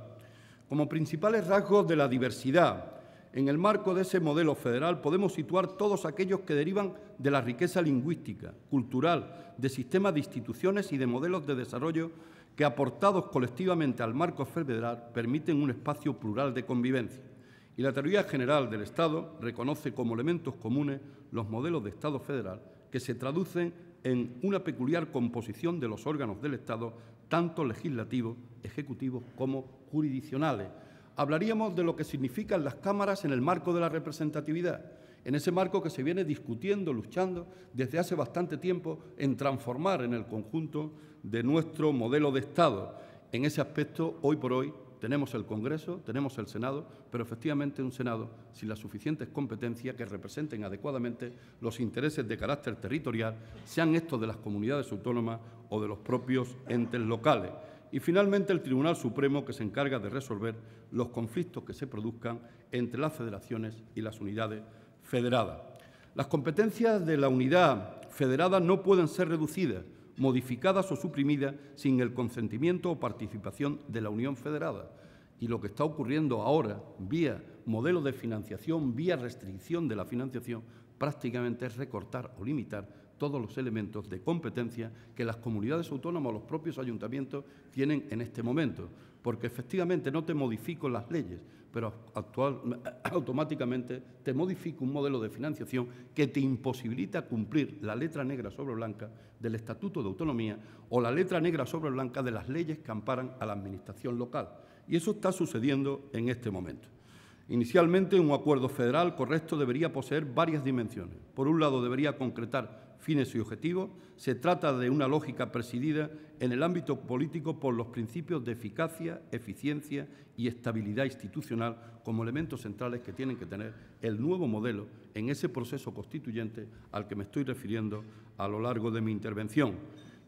Como principales rasgos de la diversidad, en el marco de ese modelo federal podemos situar todos aquellos que derivan de la riqueza lingüística, cultural, de sistemas de instituciones y de modelos de desarrollo que, aportados colectivamente al marco federal, permiten un espacio plural de convivencia. Y la teoría general del Estado reconoce como elementos comunes los modelos de Estado federal que se traducen en una peculiar composición de los órganos del Estado, tanto legislativos, ejecutivos como jurisdiccionales. Hablaríamos de lo que significan las cámaras en el marco de la representatividad, en ese marco que se viene discutiendo, luchando desde hace bastante tiempo en transformar en el conjunto de nuestro modelo de Estado. En ese aspecto, hoy por hoy, tenemos el Congreso, tenemos el Senado, pero efectivamente un Senado sin las suficientes competencias que representen adecuadamente los intereses de carácter territorial, sean estos de las comunidades autónomas o de los propios entes locales. Y finalmente el Tribunal Supremo, que se encarga de resolver los conflictos que se produzcan entre las federaciones y las unidades federadas. Las competencias de la unidad federada no pueden ser reducidas, modificadas o suprimidas sin el consentimiento o participación de la Unión Federada. Y lo que está ocurriendo ahora, vía modelo de financiación, vía restricción de la financiación, prácticamente es recortar o limitar todos los elementos de competencia que las comunidades autónomas o los propios ayuntamientos tienen en este momento, porque efectivamente no te modifico las leyes, pero automáticamente te modifico un modelo de financiación que te imposibilita cumplir la letra negra sobre blanca del Estatuto de Autonomía o la letra negra sobre blanca de las leyes que amparan a la Administración local. Y eso está sucediendo en este momento. Inicialmente, un acuerdo federal correcto debería poseer varias dimensiones. Por un lado, debería concretar fines y objetivos. Se trata de una lógica presidida en el ámbito político por los principios de eficacia, eficiencia y estabilidad institucional como elementos centrales que tienen que tener el nuevo modelo en ese proceso constituyente al que me estoy refiriendo a lo largo de mi intervención.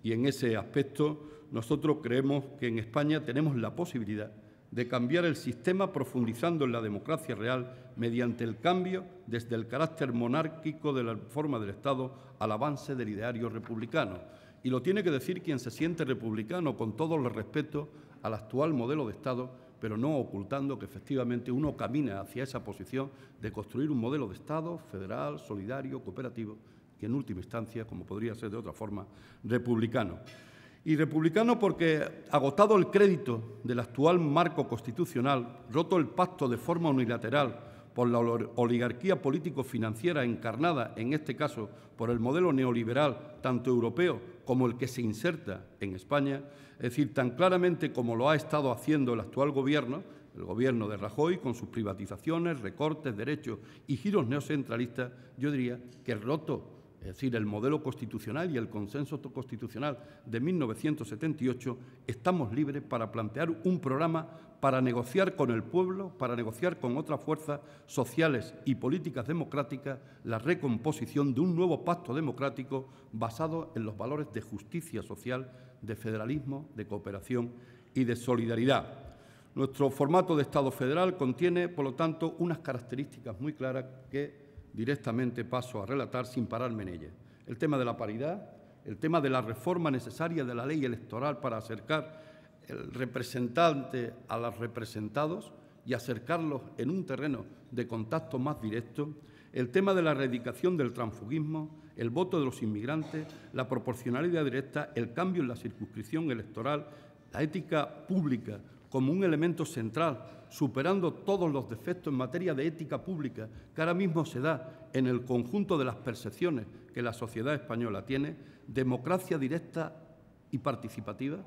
Y en ese aspecto, nosotros creemos que en España tenemos la posibilidad de cambiar el sistema profundizando en la democracia real mediante el cambio desde el carácter monárquico de la forma del Estado al avance del ideario republicano. Y lo tiene que decir quien se siente republicano, con todo el respeto al actual modelo de Estado, pero no ocultando que efectivamente uno camina hacia esa posición de construir un modelo de Estado federal, solidario, cooperativo y, en última instancia, como podría ser de otra forma, republicano. Y republicano porque, agotado el crédito del actual marco constitucional, roto el pacto de forma unilateral por la oligarquía político-financiera encarnada, en este caso, por el modelo neoliberal, tanto europeo como el que se inserta en España, es decir, tan claramente como lo ha estado haciendo el actual gobierno, el gobierno de Rajoy, con sus privatizaciones, recortes, derechos y giros neocentralistas, yo diría que roto, es decir, el modelo constitucional y el consenso constitucional de 1978, estamos libres para plantear un programa para negociar con el pueblo, para negociar con otras fuerzas sociales y políticas democráticas la recomposición de un nuevo pacto democrático basado en los valores de justicia social, de federalismo, de cooperación y de solidaridad. Nuestro formato de Estado federal contiene, por lo tanto, unas características muy claras que directamente paso a relatar sin pararme en ella. El tema de la paridad, el tema de la reforma necesaria de la ley electoral para acercar el representante a los representados y acercarlos en un terreno de contacto más directo, el tema de la erradicación del transfugismo, el voto de los inmigrantes, la proporcionalidad directa, el cambio en la circunscripción electoral, la ética pública como un elemento central, superando todos los defectos en materia de ética pública que ahora mismo se da en el conjunto de las percepciones que la sociedad española tiene, democracia directa y participativa,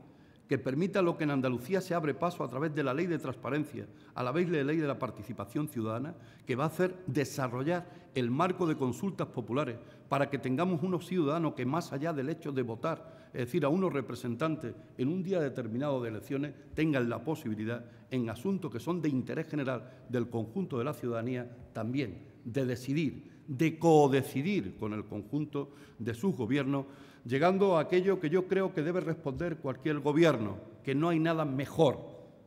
que permita lo que en Andalucía se abre paso a través de la ley de transparencia, a la vez de la ley de la participación ciudadana, que va a hacer desarrollar el marco de consultas populares para que tengamos unos ciudadanos que, más allá del hecho de votar, es decir, a unos representantes en un día determinado de elecciones, tengan la posibilidad, en asuntos que son de interés general del conjunto de la ciudadanía, también de decidir, de codecidir con el conjunto de sus gobiernos, llegando a aquello que yo creo que debe responder cualquier gobierno, que no hay nada mejor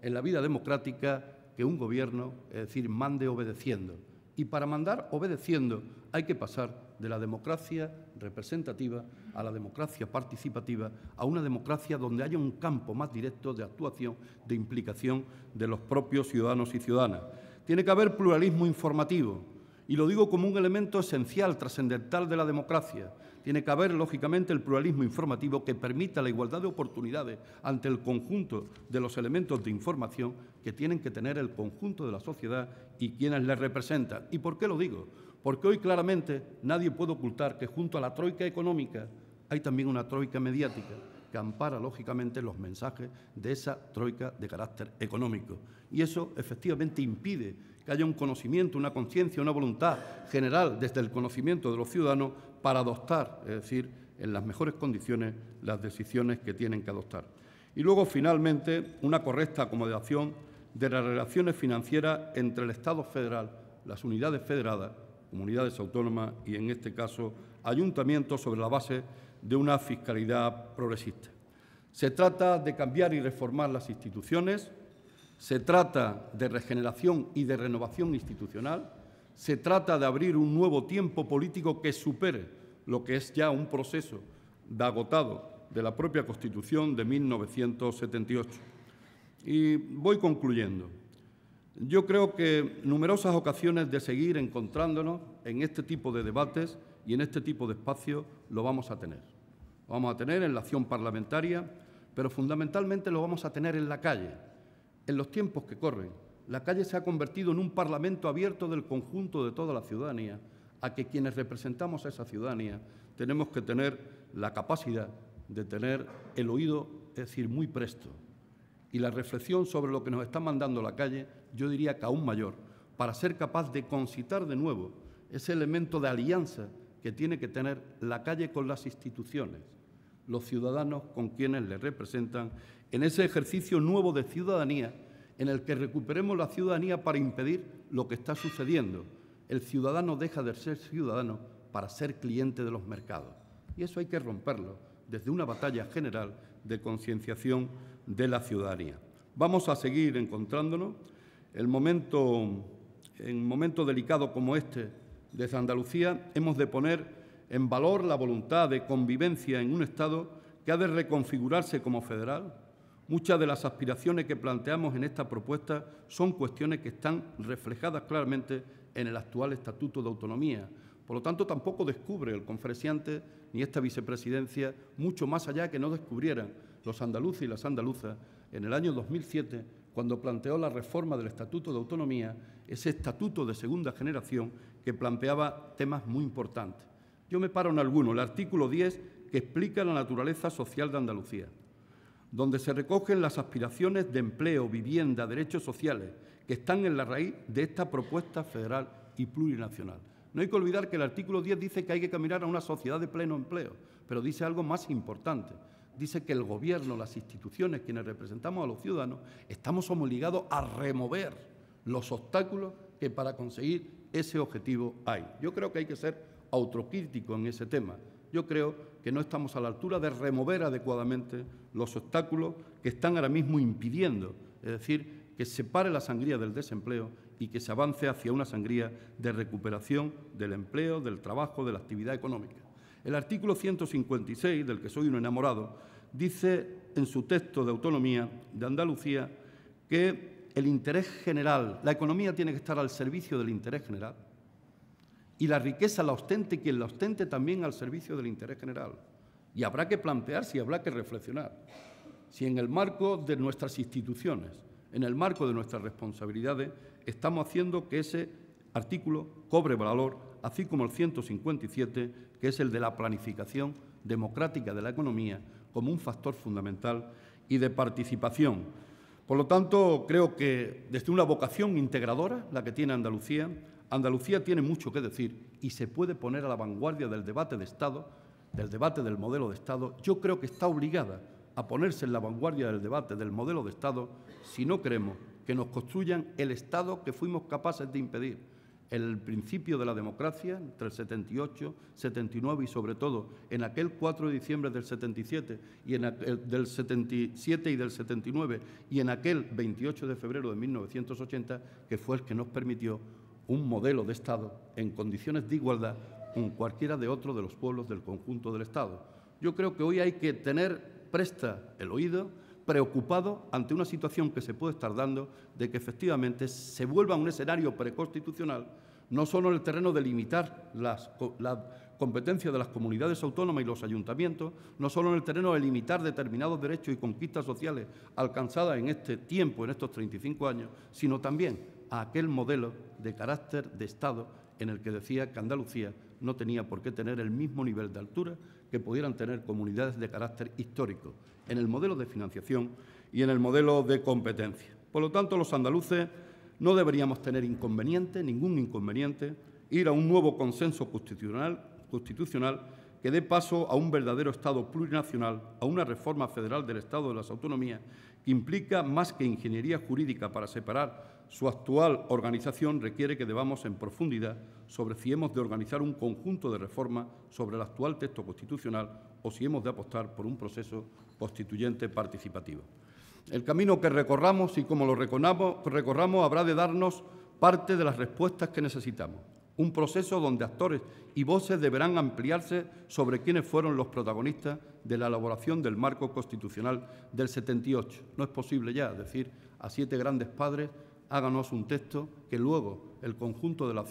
en la vida democrática que un gobierno, es decir, mande obedeciendo. Y para mandar obedeciendo hay que pasar de la democracia representativa a la democracia participativa, a una democracia donde haya un campo más directo de actuación, de implicación de los propios ciudadanos y ciudadanas. Tiene que haber pluralismo informativo, y lo digo como un elemento esencial, trascendental de la democracia. Tiene que haber, lógicamente, el pluralismo informativo que permita la igualdad de oportunidades ante el conjunto de los elementos de información que tienen que tener el conjunto de la sociedad y quienes les representan. ¿Y por qué lo digo? Porque hoy claramente nadie puede ocultar que junto a la troika económica hay también una troika mediática que ampara, lógicamente, los mensajes de esa troika de carácter económico. Y eso, efectivamente, impide que haya un conocimiento, una conciencia, una voluntad general desde el conocimiento de los ciudadanos para adoptar, es decir, en las mejores condiciones, las decisiones que tienen que adoptar. Y luego, finalmente, una correcta acomodación de las relaciones financieras entre el Estado federal, las unidades federadas, comunidades autónomas y, en este caso, ayuntamientos sobre la base de una fiscalidad progresista. Se trata de cambiar y reformar las instituciones, se trata de regeneración y de renovación institucional, se trata de abrir un nuevo tiempo político que supere lo que es ya un proceso de agotado de la propia Constitución de 1978. Y voy concluyendo. Yo creo que numerosas ocasiones de seguir encontrándonos en este tipo de debates y en este tipo de espacios lo vamos a tener. Lo vamos a tener en la acción parlamentaria, pero fundamentalmente lo vamos a tener en la calle, en los tiempos que corren. La calle se ha convertido en un parlamento abierto del conjunto de toda la ciudadanía, a que quienes representamos a esa ciudadanía tenemos que tener la capacidad de tener el oído, es decir, muy presto. Y la reflexión sobre lo que nos está mandando la calle, yo diría que aún mayor, para ser capaz de concitar de nuevo ese elemento de alianza que tiene que tener la calle con las instituciones, los ciudadanos con quienes les representan, en ese ejercicio nuevo de ciudadanía en el que recuperemos la ciudadanía para impedir lo que está sucediendo. El ciudadano deja de ser ciudadano para ser cliente de los mercados. Y eso hay que romperlo desde una batalla general de concienciación de la ciudadanía. Vamos a seguir encontrándonos. En un momento delicado como este, desde Andalucía, hemos de poner en valor la voluntad de convivencia en un Estado que ha de reconfigurarse como federal. Muchas de las aspiraciones que planteamos en esta propuesta son cuestiones que están reflejadas claramente en el actual Estatuto de Autonomía. Por lo tanto, tampoco descubre el conferenciante ni esta vicepresidencia mucho más allá que no descubrieran los andaluces y las andaluzas en el año 2007, cuando planteó la reforma del Estatuto de Autonomía, ese estatuto de segunda generación que planteaba temas muy importantes. Yo me paro en alguno, el artículo 10, que explica la naturaleza social de Andalucía, donde se recogen las aspiraciones de empleo, vivienda, derechos sociales, que están en la raíz de esta propuesta federal y plurinacional. No hay que olvidar que el artículo 10 dice que hay que caminar a una sociedad de pleno empleo, pero dice algo más importante. Dice que el Gobierno, las instituciones, quienes representamos a los ciudadanos, estamos obligados a remover los obstáculos que para conseguir ese objetivo hay. Yo creo que hay que ser autocrítico en ese tema. Yo creo que no estamos a la altura de remover adecuadamente los obstáculos que están ahora mismo impidiendo, es decir, que se pare la sangría del desempleo y que se avance hacia una sangría de recuperación del empleo, del trabajo, de la actividad económica. El artículo 156, del que soy un enamorado, dice en su texto de autonomía de Andalucía que el interés general, la economía tiene que estar al servicio del interés general y la riqueza la ostente quien la ostente también al servicio del interés general. Y habrá que plantearse y habrá que reflexionar si en el marco de nuestras instituciones, en el marco de nuestras responsabilidades, estamos haciendo que ese artículo cobre valor, así como el 157, que es el de la planificación democrática de la economía como un factor fundamental y de participación. Por lo tanto, creo que desde una vocación integradora, la que tiene Andalucía, Andalucía tiene mucho que decir y se puede poner a la vanguardia del debate de Estado, del debate del modelo de Estado. Yo creo que está obligada a ponerse en la vanguardia del debate del modelo de Estado si no queremos que nos construyan el Estado que fuimos capaces de impedir, el principio de la democracia entre el 78, 79 y sobre todo en aquel 4 de diciembre del 77 y en del 77 y del 79 y en aquel 28 de febrero de 1980, que fue el que nos permitió un modelo de Estado en condiciones de igualdad con cualquiera de otros de los pueblos del conjunto del Estado. Yo creo que hoy hay que tener presta el oído, preocupado ante una situación que se puede estar dando de que efectivamente se vuelva a un escenario preconstitucional, no solo en el terreno de limitar las competencias de las comunidades autónomas y los ayuntamientos, no solo en el terreno de limitar determinados derechos y conquistas sociales alcanzadas en este tiempo, en estos 35 años, sino también a aquel modelo de carácter de Estado en el que decía que Andalucía no tenía por qué tener el mismo nivel de altura que pudieran tener comunidades de carácter histórico, en el modelo de financiación y en el modelo de competencia. Por lo tanto, los andaluces no deberíamos tener ningún inconveniente, ir a un nuevo consenso constitucional que dé paso a un verdadero Estado plurinacional, a una reforma federal del Estado de las Autonomías, que implica más que ingeniería jurídica para separar su actual organización, requiere que debamos en profundidad sobre si hemos de organizar un conjunto de reformas sobre el actual texto constitucional o si hemos de apostar por un proceso constituyente participativo. El camino que recorramos y como lo recorramos habrá de darnos parte de las respuestas que necesitamos. Un proceso donde actores y voces deberán ampliarse sobre quiénes fueron los protagonistas de la elaboración del marco constitucional del 78. No es posible ya decir a 7 grandes padres háganos un texto que luego el conjunto de la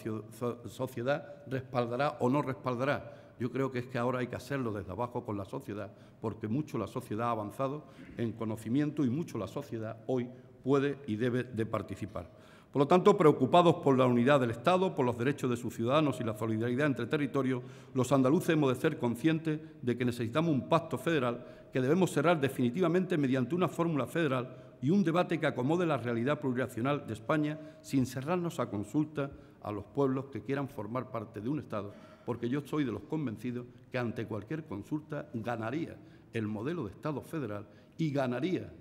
sociedad respaldará o no respaldará. Yo creo que es que ahora hay que hacerlo desde abajo con la sociedad, porque mucho la sociedad ha avanzado en conocimiento y mucho la sociedad hoy puede y debe de participar. Por lo tanto, preocupados por la unidad del Estado, por los derechos de sus ciudadanos y la solidaridad entre territorios, los andaluces hemos de ser conscientes de que necesitamos un pacto federal que debemos cerrar definitivamente mediante una fórmula federal y un debate que acomode la realidad plurinacional de España sin cerrarnos a consulta a los pueblos que quieran formar parte de un Estado, porque yo soy de los convencidos que ante cualquier consulta ganaría el modelo de Estado federal y ganaría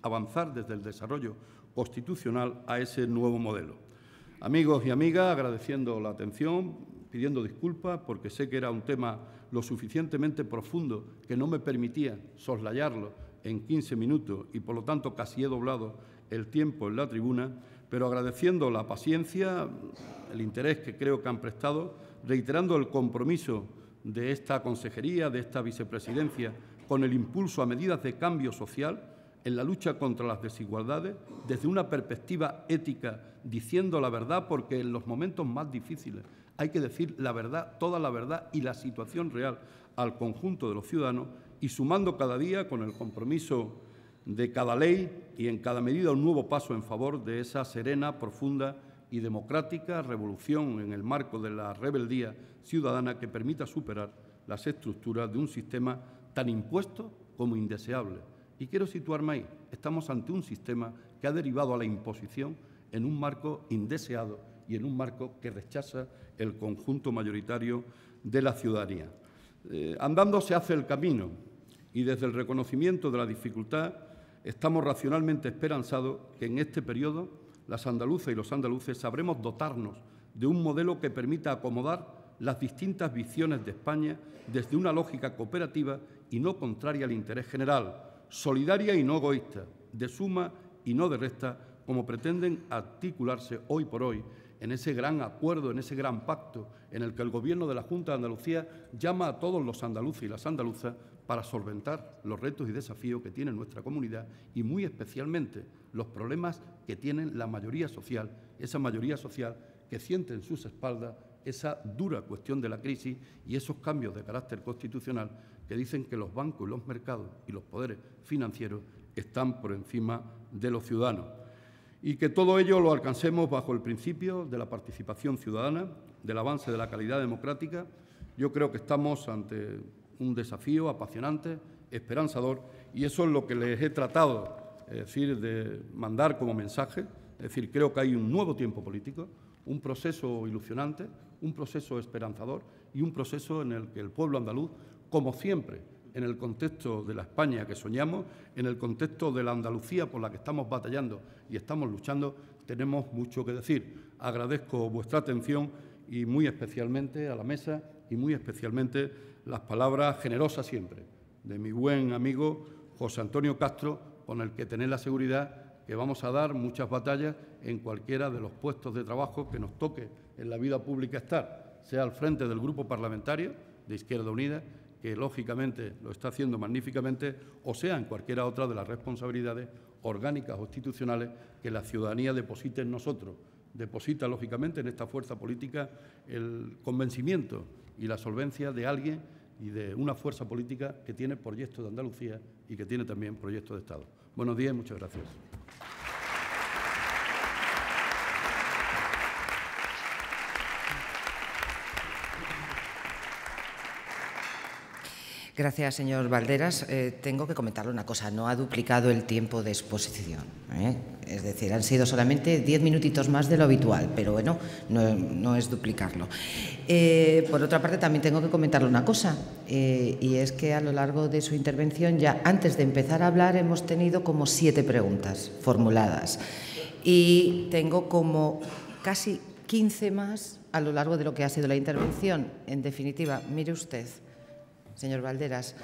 avanzar desde el desarrollo constitucional a ese nuevo modelo. Amigos y amigas, agradeciendo la atención, pidiendo disculpas porque sé que era un tema lo suficientemente profundo que no me permitía soslayarlo en 15 minutos y por lo tanto casi he doblado el tiempo en la tribuna, pero agradeciendo la paciencia, el interés que creo que han prestado, reiterando el compromiso de esta consejería, de esta vicepresidencia, con el impulso a medidas de cambio social en la lucha contra las desigualdades, desde una perspectiva ética, diciendo la verdad, porque en los momentos más difíciles hay que decir la verdad, toda la verdad y la situación real al conjunto de los ciudadanos y sumando cada día con el compromiso de cada ley y en cada medida un nuevo paso en favor de esa serena, profunda y democrática revolución en el marco de la rebeldía ciudadana que permita superar las estructuras de un sistema tan impuesto como indeseable. Y quiero situarme ahí. Estamos ante un sistema que ha derivado a la imposición en un marco indeseado y en un marco que rechaza el conjunto mayoritario de la ciudadanía. Andando se hace el camino y desde el reconocimiento de la dificultad estamos racionalmente esperanzados que en este periodo las andaluzas y los andaluces sabremos dotarnos de un modelo que permita acomodar las distintas visiones de España desde una lógica cooperativa y no contraria al interés general, solidaria y no egoísta, de suma y no de resta, como pretenden articularse hoy por hoy en ese gran acuerdo, en ese gran pacto en el que el Gobierno de la Junta de Andalucía llama a todos los andaluces y las andaluzas para solventar los retos y desafíos que tiene nuestra comunidad y muy especialmente los problemas que tiene la mayoría social, esa mayoría social que siente en sus espaldas esa dura cuestión de la crisis y esos cambios de carácter constitucional que dicen que los bancos y los mercados y los poderes financieros están por encima de los ciudadanos. Y que todo ello lo alcancemos bajo el principio de la participación ciudadana, del avance de la calidad democrática. Yo creo que estamos ante un desafío apasionante, esperanzador, y eso es lo que les he tratado, de mandar como mensaje. Es decir, creo que hay un nuevo tiempo político, un proceso ilusionante, un proceso esperanzador y un proceso en el que el pueblo andaluz, como siempre, en el contexto de la España que soñamos, en el contexto de la Andalucía por la que estamos batallando y estamos luchando, tenemos mucho que decir. Agradezco vuestra atención y muy especialmente a la mesa y muy especialmente las palabras generosas siempre de mi buen amigo José Antonio Castro, con el que tenéis la seguridad que vamos a dar muchas batallas en cualquiera de los puestos de trabajo que nos toque en la vida pública estar, sea al frente del Grupo Parlamentario de Izquierda Unida, que lógicamente lo está haciendo magníficamente, o sea en cualquiera otra de las responsabilidades orgánicas o institucionales que la ciudadanía deposite en nosotros. Deposita, lógicamente, en esta fuerza política el convencimiento y la solvencia de alguien y de una fuerza política que tiene proyecto de Andalucía y que tiene también proyecto de Estado. Buenos días y muchas gracias. Gracias, señor Valderas. Tengo que comentarle una cosa. No ha duplicado el tiempo de exposición, ¿eh? Es decir, han sido solamente 10 minutitos más de lo habitual, pero bueno, no es duplicarlo. Por otra parte, también tengo que comentarle una cosa, y es que a lo largo de su intervención, ya antes de empezar a hablar, hemos tenido como 7 preguntas formuladas y tengo como casi 15 más a lo largo de lo que ha sido la intervención. En definitiva, mire usted, señor Valderas,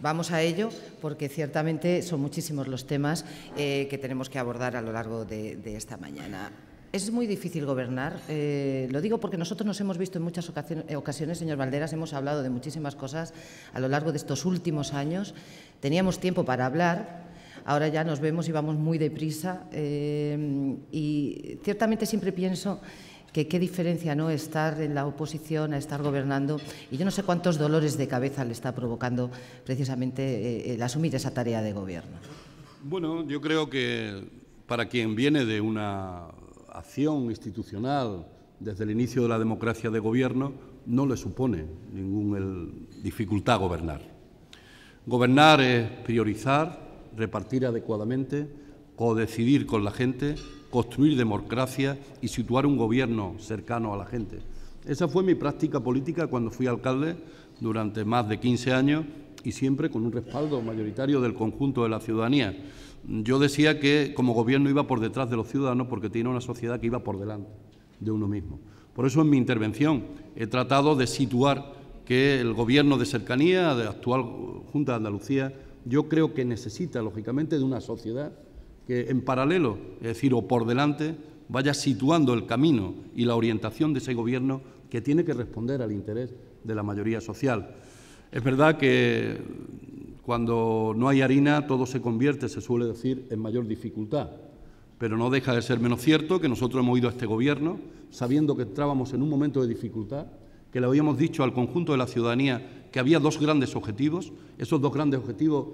vamos a ello porque ciertamente son muchísimos los temas que tenemos que abordar a lo largo de esta mañana. Es muy difícil gobernar, lo digo porque nosotros nos hemos visto en muchas ocasiones, señor Valderas, hemos hablado de muchísimas cosas a lo largo de estos últimos años, teníamos tiempo para hablar, ahora ya nos vemos y vamos muy deprisa y ciertamente siempre pienso que qué diferencia, ¿no?, estar en la oposición a estar gobernando, y yo no sé cuántos dolores de cabeza le está provocando precisamente el asumir esa tarea de gobierno. Bueno, yo creo que para quien viene de una acción institucional desde el inicio de la democracia de gobierno, no le supone ninguna dificultad gobernar. Gobernar es priorizar, repartir adecuadamente, codecidir con la gente, construir democracia y situar un gobierno cercano a la gente. Esa fue mi práctica política cuando fui alcalde durante más de 15 años y siempre con un respaldo mayoritario del conjunto de la ciudadanía. Yo decía que como gobierno iba por detrás de los ciudadanos porque tiene una sociedad que iba por delante de uno mismo. Por eso en mi intervención he tratado de situar que el gobierno de cercanía, de la actual Junta de Andalucía, yo creo que necesita, lógicamente, de una sociedad que en paralelo, es decir, o por delante, vaya situando el camino y la orientación de ese gobierno que tiene que responder al interés de la mayoría social. Es verdad que cuando no hay harina todo se convierte, se suele decir, en mayor dificultad, pero no deja de ser menos cierto que nosotros hemos ido a este gobierno sabiendo que entrábamos en un momento de dificultad, que le habíamos dicho al conjunto de la ciudadanía que había 2 grandes objetivos. Esos 2 grandes objetivos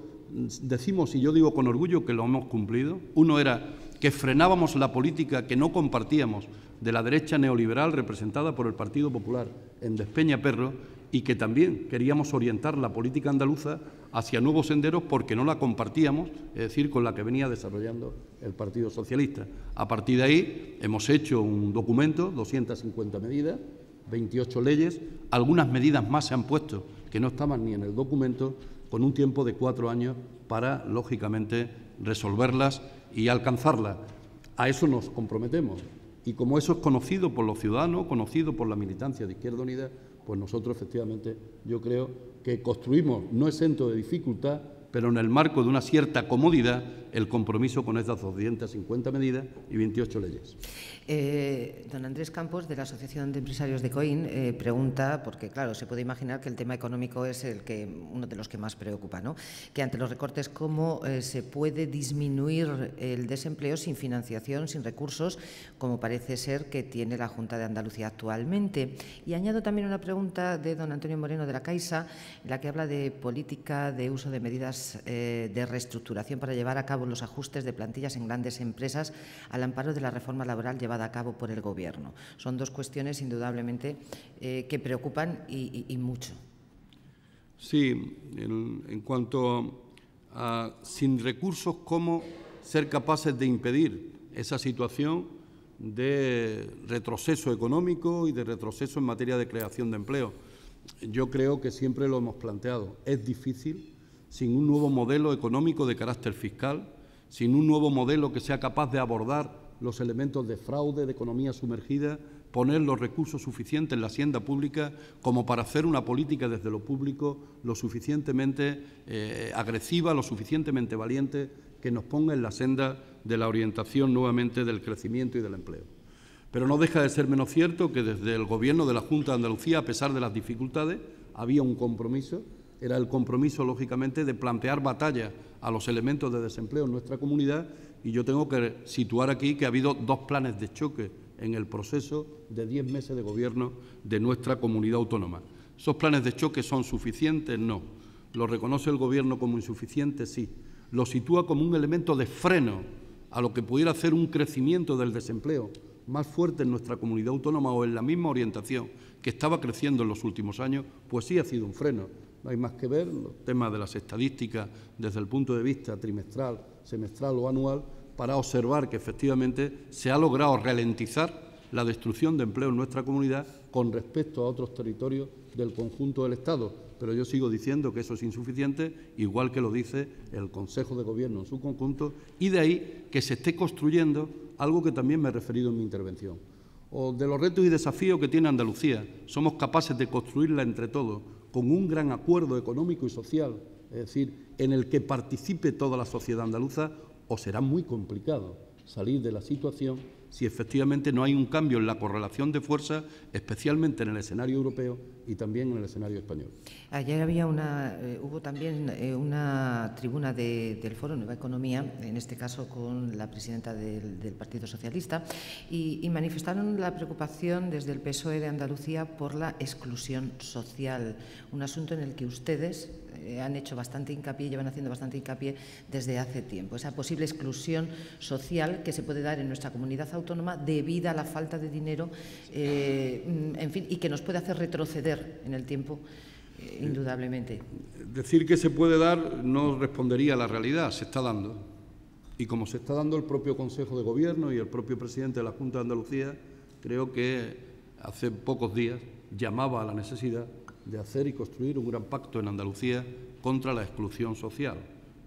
decimos, y yo digo con orgullo, que lo hemos cumplido. Uno era que frenábamos la política que no compartíamos de la derecha neoliberal representada por el Partido Popular en Despeñaperro y que también queríamos orientar la política andaluza hacia nuevos senderos porque no la compartíamos, es decir, con la que venía desarrollando el Partido Socialista. A partir de ahí hemos hecho un documento, 250 medidas, 28 leyes, algunas medidas más se han puesto que no estaban ni en el documento, con un tiempo de 4 años para, lógicamente, resolverlas y alcanzarlas. A eso nos comprometemos. Y como eso es conocido por los ciudadanos, conocido por la militancia de Izquierda Unida, pues nosotros, efectivamente, yo creo que construimos, no exento de dificultad, pero en el marco de una cierta comodidad, el compromiso con estas 250 medidas y 28 leyes. Don Andrés Campos, de la Asociación de Empresarios de Coín, pregunta, porque claro, se puede imaginar que el tema económico es uno de los que más preocupa, ¿no? Que ante los recortes, ¿cómo se puede disminuir el desempleo sin financiación, sin recursos, como parece ser que tiene la Junta de Andalucía actualmente? Y añado también una pregunta de don Antonio Moreno de la Caixa, en la que habla de política de uso de medidas de reestructuración para llevar a cabo los ajustes de plantillas en grandes empresas al amparo de la reforma laboral llevada a cabo por el Gobierno. Son 2 cuestiones, indudablemente, que preocupan y mucho. Sí, en cuanto a sin recursos, ¿cómo ser capaces de impedir esa situación de retroceso económico y de retroceso en materia de creación de empleo? Yo creo que siempre lo hemos planteado. Es difícil sin un nuevo modelo económico de carácter fiscal, sin un nuevo modelo que sea capaz de abordar los elementos de fraude, de economía sumergida, poner los recursos suficientes en la hacienda pública como para hacer una política desde lo público lo suficientemente agresiva, lo suficientemente valiente, que nos ponga en la senda de la orientación nuevamente del crecimiento y del empleo. Pero no deja de ser menos cierto que desde el Gobierno de la Junta de Andalucía, a pesar de las dificultades, había un compromiso. Era el compromiso, lógicamente, de plantear batalla a los elementos de desempleo en nuestra comunidad, y yo tengo que situar aquí que ha habido 2 planes de choque en el proceso de 10 meses de gobierno de nuestra comunidad autónoma. ¿Esos planes de choque son suficientes? No. ¿Lo reconoce el Gobierno como insuficiente? Sí. ¿Lo sitúa como un elemento de freno a lo que pudiera hacer un crecimiento del desempleo más fuerte en nuestra comunidad autónoma o en la misma orientación que estaba creciendo en los últimos años? Pues sí ha sido un freno. No hay más que ver los temas de las estadísticas desde el punto de vista trimestral, semestral o anual para observar que efectivamente se ha logrado ralentizar la destrucción de empleo en nuestra comunidad con respecto a otros territorios del conjunto del Estado. Pero yo sigo diciendo que eso es insuficiente, igual que lo dice el Consejo de Gobierno en su conjunto, y de ahí que se esté construyendo algo que también me he referido en mi intervención. O de los retos y desafíos que tiene Andalucía, somos capaces de construirla entre todos, con un gran acuerdo económico y social, es decir, en el que participe toda la sociedad andaluza, o será muy complicado salir de la situación si efectivamente no hay un cambio en la correlación de fuerzas, especialmente en el escenario europeo y también en el escenario español. Ayer hubo también una tribuna del Foro Nueva Economía, en este caso con la presidenta del Partido Socialista, y manifestaron la preocupación desde el PSOE de Andalucía por la exclusión social, un asunto en el que ustedes han hecho bastante hincapié, llevan haciendo bastante hincapié desde hace tiempo, esa posible exclusión social que se puede dar en nuestra comunidad autónoma debido a la falta de dinero, en fin, y que nos puede hacer retroceder en el tiempo, indudablemente. Decir que se puede dar no respondería a la realidad, se está dando. Y como se está dando, el propio Consejo de Gobierno y el propio presidente de la Junta de Andalucía, creo que hace pocos días llamaba a la necesidad de hacer y construir un gran pacto en Andalucía contra la exclusión social.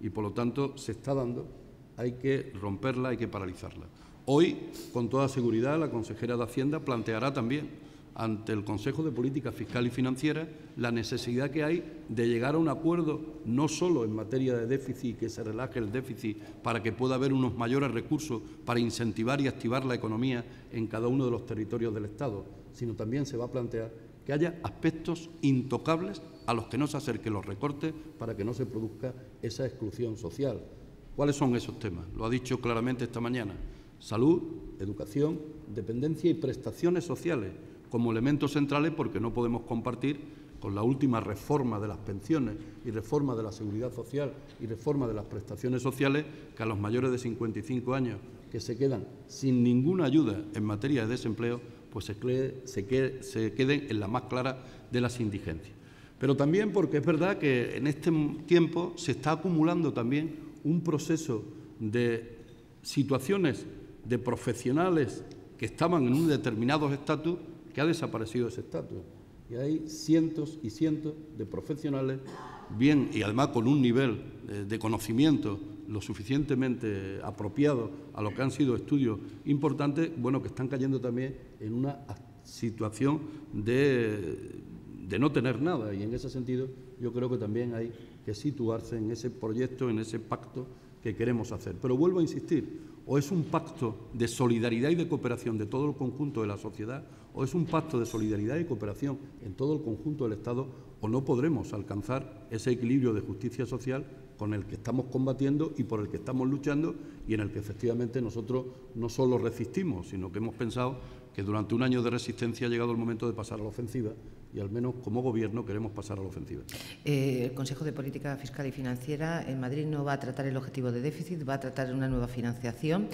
Y, por lo tanto, se está dando, hay que romperla, hay que paralizarla. Hoy, con toda seguridad, la consejera de Hacienda planteará también ante el Consejo de Política Fiscal y Financiera la necesidad que hay de llegar a un acuerdo no solo en materia de déficit, que se relaje el déficit para que pueda haber unos mayores recursos para incentivar y activar la economía en cada uno de los territorios del Estado, sino también se va a plantear que haya aspectos intocables a los que no se acerquen los recortes para que no se produzca esa exclusión social. ¿Cuáles son esos temas? Lo ha dicho claramente esta mañana. Salud, educación, dependencia y prestaciones sociales como elementos centrales, porque no podemos compartir con la última reforma de las pensiones y reforma de la seguridad social y reforma de las prestaciones sociales, que a los mayores de 55 años que se quedan sin ninguna ayuda en materia de desempleo, pues se queden en la más clara de las indigencias. Pero también porque es verdad que en este tiempo se está acumulando también un proceso de situaciones de profesionales que estaban en un determinado estatus, que ha desaparecido ese estatus. Y hay cientos y cientos de profesionales, bien y además con un nivel de conocimiento lo suficientemente apropiado a lo que han sido estudios importantes, bueno, que están cayendo también en una situación de no tener nada. Y en ese sentido yo creo que también hay que situarse en ese proyecto, en ese pacto que queremos hacer. Pero vuelvo a insistir, o es un pacto de solidaridad y de cooperación de todo el conjunto de la sociedad, o es un pacto de solidaridad y cooperación en todo el conjunto del Estado, o no podremos alcanzar ese equilibrio de justicia social con el que estamos combatiendo y por el que estamos luchando, y en el que efectivamente nosotros no solo resistimos, sino que hemos pensado que durante un año de resistencia ha llegado el momento de pasar a la ofensiva, y al menos como Gobierno queremos pasar a la ofensiva. El Consejo de Política Fiscal y Financiera en Madrid no va a tratar el objetivo de déficit, va a tratar una nueva financiación.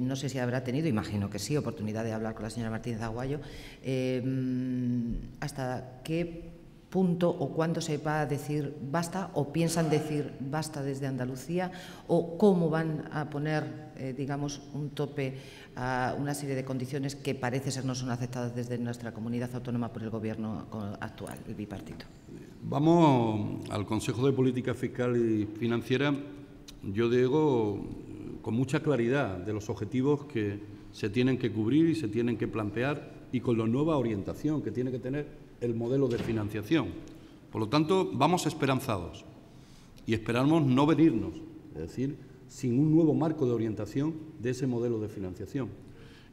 No sé si habrá tenido, imagino que sí, oportunidad de hablar con la señora Martínez Aguayo. ¿Hasta qué punto o cuándo se va a decir basta, o piensan decir basta desde Andalucía, o cómo van a poner, digamos, un tope a una serie de condiciones que parece ser no son aceptadas desde nuestra comunidad autónoma por el Gobierno actual, el bipartito? Vamos al Consejo de Política Fiscal y Financiera. Yo, Diego, con mucha claridad de los objetivos que se tienen que cubrir y se tienen que plantear y con la nueva orientación que tiene que tener el modelo de financiación. Por lo tanto, vamos esperanzados y esperamos no venirnos, es decir, sin un nuevo marco de orientación de ese modelo de financiación.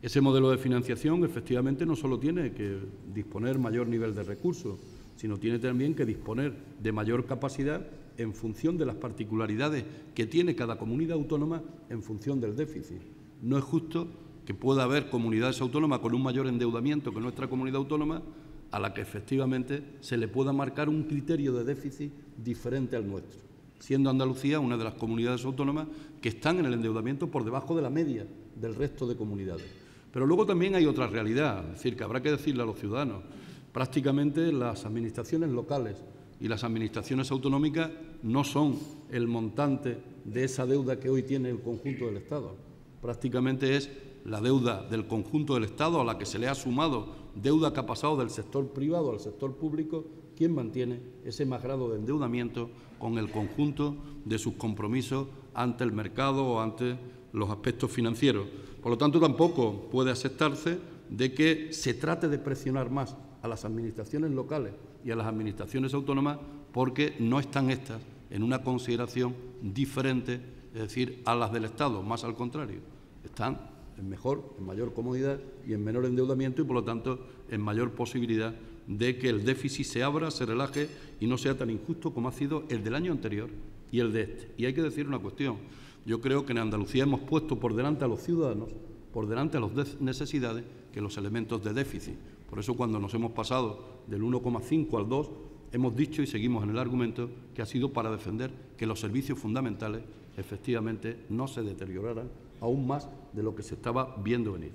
Ese modelo de financiación, efectivamente, no solo tiene que disponer mayor nivel de recursos, sino tiene también que disponer de mayor capacidad en función de las particularidades que tiene cada comunidad autónoma en función del déficit. No es justo que pueda haber comunidades autónomas con un mayor endeudamiento que nuestra comunidad autónoma, a la que efectivamente se le pueda marcar un criterio de déficit diferente al nuestro, siendo Andalucía una de las comunidades autónomas que están en el endeudamiento por debajo de la media del resto de comunidades. Pero luego también hay otra realidad, es decir, que habrá que decirle a los ciudadanos. Prácticamente las administraciones locales y las administraciones autonómicas no son el montante de esa deuda que hoy tiene el conjunto del Estado. Prácticamente es la deuda del conjunto del Estado, a la que se le ha sumado deuda que ha pasado del sector privado al sector público, quien mantiene ese más grado de endeudamiento con el conjunto de sus compromisos ante el mercado o ante los aspectos financieros. Por lo tanto, tampoco puede aceptarse de que se trate de presionar más a las administraciones locales y a las administraciones autónomas porque no están estas en una consideración diferente, es decir, a las del Estado, más al contrario. Están en mayor comodidad y en menor endeudamiento y, por lo tanto, en mayor posibilidad de que el déficit se abra, se relaje y no sea tan injusto como ha sido el del año anterior y el de este. Y hay que decir una cuestión. Yo creo que en Andalucía hemos puesto por delante a los ciudadanos, por delante a las necesidades, que los elementos de déficit. Por eso, cuando nos hemos pasado del 1,5 al 2, hemos dicho y seguimos en el argumento que ha sido para defender que los servicios fundamentales efectivamente no se deterioraran aún más de lo que se estaba viendo venir.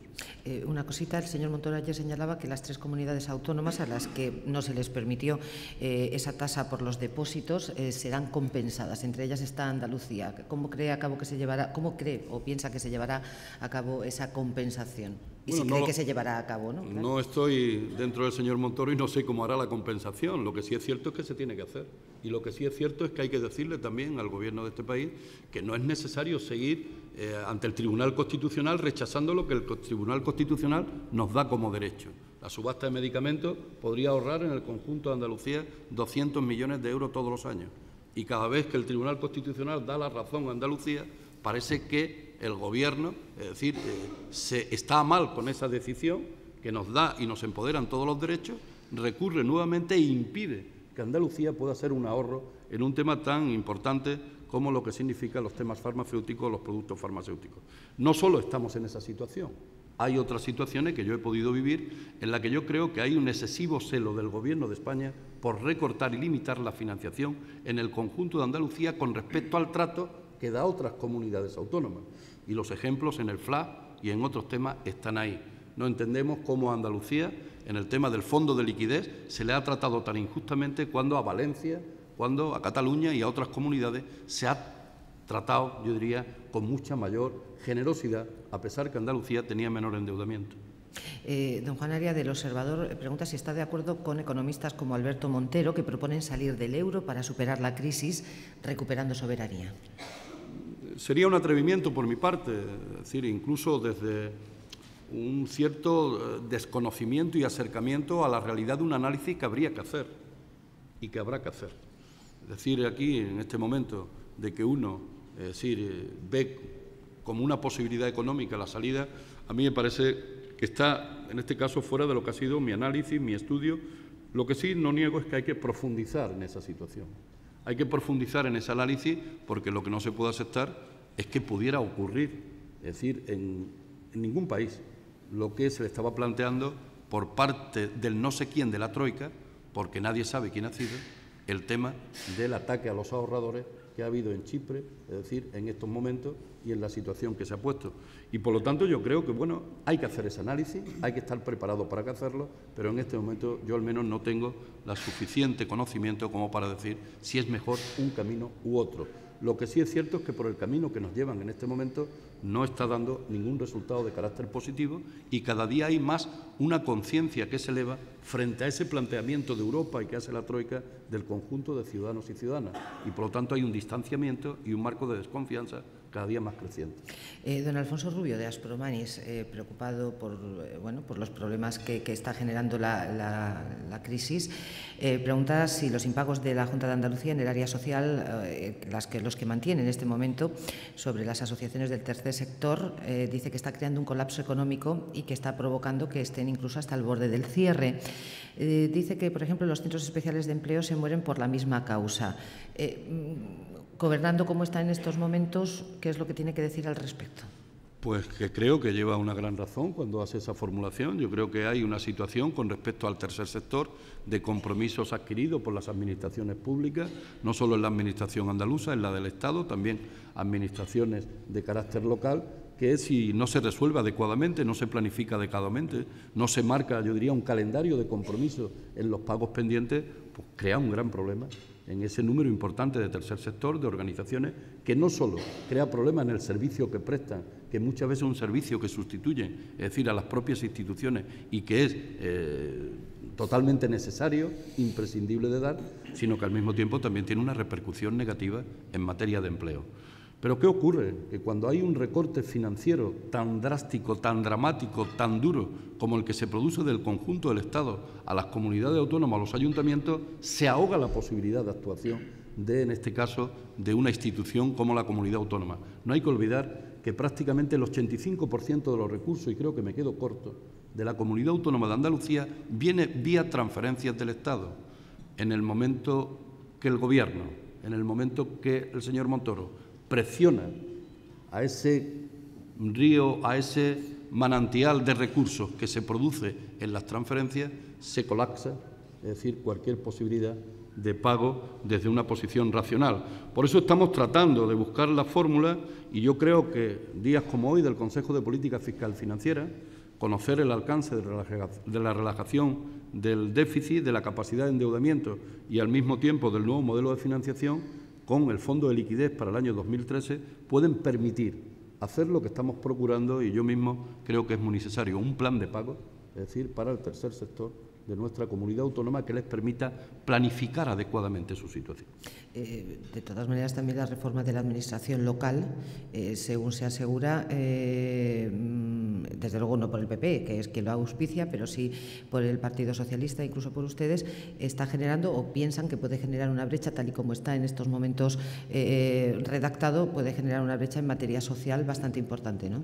Una cosita, el señor Montoro ayer señalaba que las 3 comunidades autónomas a las que no se les permitió esa tasa por los depósitos serán compensadas. Entre ellas está Andalucía. ¿Cómo cree o piensa que se llevará a cabo esa compensación? Y bueno, si cree que se llevará a cabo, ¿no? Claro. No estoy dentro del señor Montoro y no sé cómo hará la compensación. Lo que sí es cierto es que se tiene que hacer. Y lo que sí es cierto es que hay que decirle también al Gobierno de este país que no es necesario seguir ante el Tribunal Constitucional rechazando lo que el Tribunal Constitucional nos da como derecho. La subasta de medicamentos podría ahorrar en el conjunto de Andalucía 200 millones de euros todos los años. Y cada vez que el Tribunal Constitucional da la razón a Andalucía, parece que el Gobierno, es decir, se está mal con esa decisión que nos da y nos empoderan todos los derechos, recurre nuevamente e impide que Andalucía pueda hacer un ahorro en un tema tan importante como lo que significan los temas farmacéuticos, los productos farmacéuticos. No solo estamos en esa situación, hay otras situaciones que yo he podido vivir en las que yo creo que hay un excesivo celo del Gobierno de España por recortar y limitar la financiación en el conjunto de Andalucía con respecto al trato que da a otras comunidades autónomas. Y los ejemplos en el FLA y en otros temas están ahí. No entendemos cómo a Andalucía, en el tema del fondo de liquidez, se le ha tratado tan injustamente cuando a Valencia, cuando a Cataluña y a otras comunidades se ha tratado, yo diría, con mucha mayor generosidad, a pesar que Andalucía tenía menor endeudamiento. Don Juan Arias, del Observador, pregunta si está de acuerdo con economistas como Alberto Montero, que proponen salir del euro para superar la crisis, recuperando soberanía. Sería un atrevimiento por mi parte, es decir, incluso desde un cierto desconocimiento y acercamiento a la realidad de un análisis que habría que hacer y que habrá que hacer. Es decir, aquí, en este momento, de que uno ve como una posibilidad económica la salida, a mí me parece que está, en este caso, fuera de lo que ha sido mi análisis, mi estudio. Lo que sí no niego es que hay que profundizar en esa situación. Hay que profundizar en ese análisis porque lo que no se puede aceptar es que pudiera ocurrir, es decir, en ningún país, lo que se le estaba planteando por parte del no sé quién de la Troika, porque nadie sabe quién ha sido, el tema del ataque a los ahorradores que ha habido en Chipre, es decir, en estos momentos y en la situación que se ha puesto. Y, por lo tanto, yo creo que, bueno, hay que hacer ese análisis, hay que estar preparado para hacerlo, pero en este momento yo al menos no tengo la suficiente conocimiento como para decir si es mejor un camino u otro. Lo que sí es cierto es que por el camino que nos llevan en este momento no está dando ningún resultado de carácter positivo y cada día hay más una conciencia que se eleva frente a ese planteamiento de Europa y que hace la Troika del conjunto de ciudadanos y ciudadanas. Y, por lo tanto, hay un distanciamiento y un marco de desconfianza cada día más creciente. Don Alfonso Rubio, de Aspromanis, preocupado por los problemas que está generando la crisis, pregunta si los impagos de la Junta de Andalucía en el área social, los que mantiene en este momento sobre las asociaciones del tercer sector, dice que está creando un colapso económico y que está provocando que estén incluso hasta el borde del cierre. Dice que, por ejemplo, los centros especiales de empleo se mueren por la misma causa. Gobernando como está en estos momentos, ¿qué es lo que tiene que decir al respecto? Pues que creo que lleva una gran razón cuando hace esa formulación. Yo creo que hay una situación con respecto al tercer sector de compromisos adquiridos por las administraciones públicas, no solo en la administración andaluza, en la del Estado, también administraciones de carácter local, que si no se resuelve adecuadamente, no se planifica adecuadamente, no se marca, yo diría, un calendario de compromiso en los pagos pendientes, pues crea un gran problema en ese número importante de tercer sector, de organizaciones, que no solo crea problemas en el servicio que prestan, que muchas veces es un servicio que sustituye, es decir, a las propias instituciones y que es totalmente necesario, imprescindible de dar, sino que al mismo tiempo también tiene una repercusión negativa en materia de empleo. Pero ¿qué ocurre? Que cuando hay un recorte financiero tan drástico, tan dramático, tan duro como el que se produce del conjunto del Estado a las comunidades autónomas, a los ayuntamientos, se ahoga la posibilidad de actuación en este caso, de una institución como la comunidad autónoma. No hay que olvidar que prácticamente el 85% de los recursos, y creo que me quedo corto, de la comunidad autónoma de Andalucía viene vía transferencias del Estado. En el momento que el Gobierno, en el momento que el señor Montoro presiona a ese río, a ese manantial de recursos que se produce en las transferencias, se colapsa, es decir, cualquier posibilidad de pago desde una posición racional. Por eso estamos tratando de buscar la fórmula y yo creo que días como hoy del Consejo de Política Fiscal Financiera, conocer el alcance de la relajación del déficit, de la capacidad de endeudamiento y al mismo tiempo del nuevo modelo de financiación, con el Fondo de Liquidez para el año 2013, pueden permitir hacer lo que estamos procurando y yo mismo creo que es muy necesario, un plan de pago, es decir, para el tercer sector de nuestra comunidad autónoma que les permita planificar adecuadamente su situación. De todas maneras, también la reforma de la administración local, según se asegura, desde luego no por el PP, que es quien lo auspicia, pero sí por el Partido Socialista, incluso por ustedes, está generando o piensan que puede generar una brecha, tal y como está en estos momentos redactado, puede generar una brecha en materia social bastante importante, ¿no?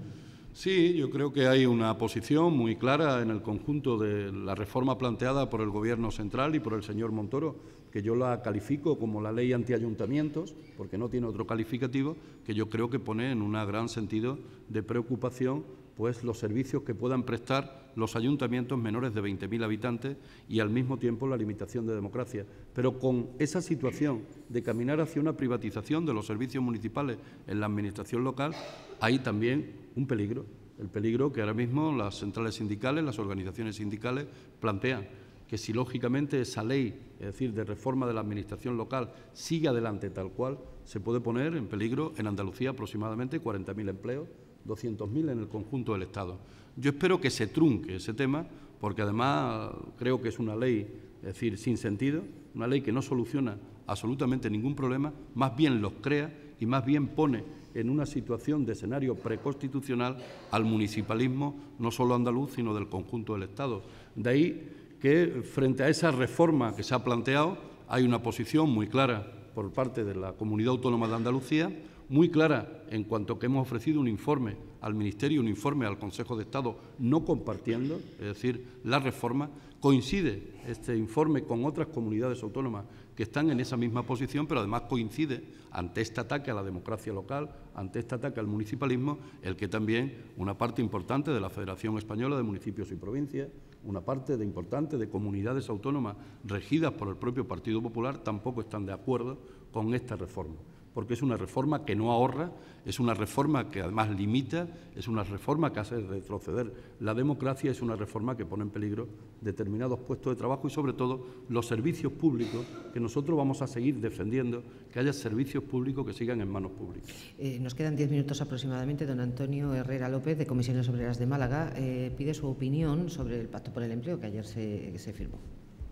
Sí, yo creo que hay una posición muy clara en el conjunto de la reforma planteada por el Gobierno central y por el señor Montoro, que yo la califico como la ley antiayuntamientos, porque no tiene otro calificativo, que yo creo que pone en un gran sentido de preocupación pues los servicios que puedan prestar los ayuntamientos menores de 20.000 habitantes y al mismo tiempo la limitación de democracia. Pero con esa situación de caminar hacia una privatización de los servicios municipales en la administración local, hay también un peligro, el peligro que ahora mismo las centrales sindicales, las organizaciones sindicales plantean, que si lógicamente esa ley, es decir, de reforma de la administración local, sigue adelante tal cual, se puede poner en peligro en Andalucía aproximadamente 40.000 empleos, 200.000 en el conjunto del Estado. Yo espero que se trunque ese tema, porque además creo que es una ley, es decir, sin sentido, una ley que no soluciona absolutamente ningún problema, más bien los crea y más bien pone en una situación de escenario preconstitucional al municipalismo, no solo andaluz, sino del conjunto del Estado. De ahí que, frente a esa reforma que se ha planteado, hay una posición muy clara por parte de la Comunidad Autónoma de Andalucía, muy clara en cuanto que hemos ofrecido un informe al Ministerio, un informe al Consejo de Estado, no compartiendo, es decir, la reforma. Coincide este informe con otras comunidades autónomas que están en esa misma posición, pero además coincide ante este ataque a la democracia local, ante este ataque al municipalismo, el que también una parte importante de la Federación Española de Municipios y Provincias, una parte importante de comunidades autónomas regidas por el propio Partido Popular tampoco están de acuerdo con esta reforma, porque es una reforma que no ahorra, es una reforma que además limita, es una reforma que hace retroceder la democracia, es una reforma que pone en peligro determinados puestos de trabajo y, sobre todo, los servicios públicos que nosotros vamos a seguir defendiendo, que haya servicios públicos que sigan en manos públicas. Nos quedan 10 minutos aproximadamente. Don Antonio Herrera López, de Comisiones Obreras de Málaga, pide su opinión sobre el Pacto por el Empleo que ayer se firmó.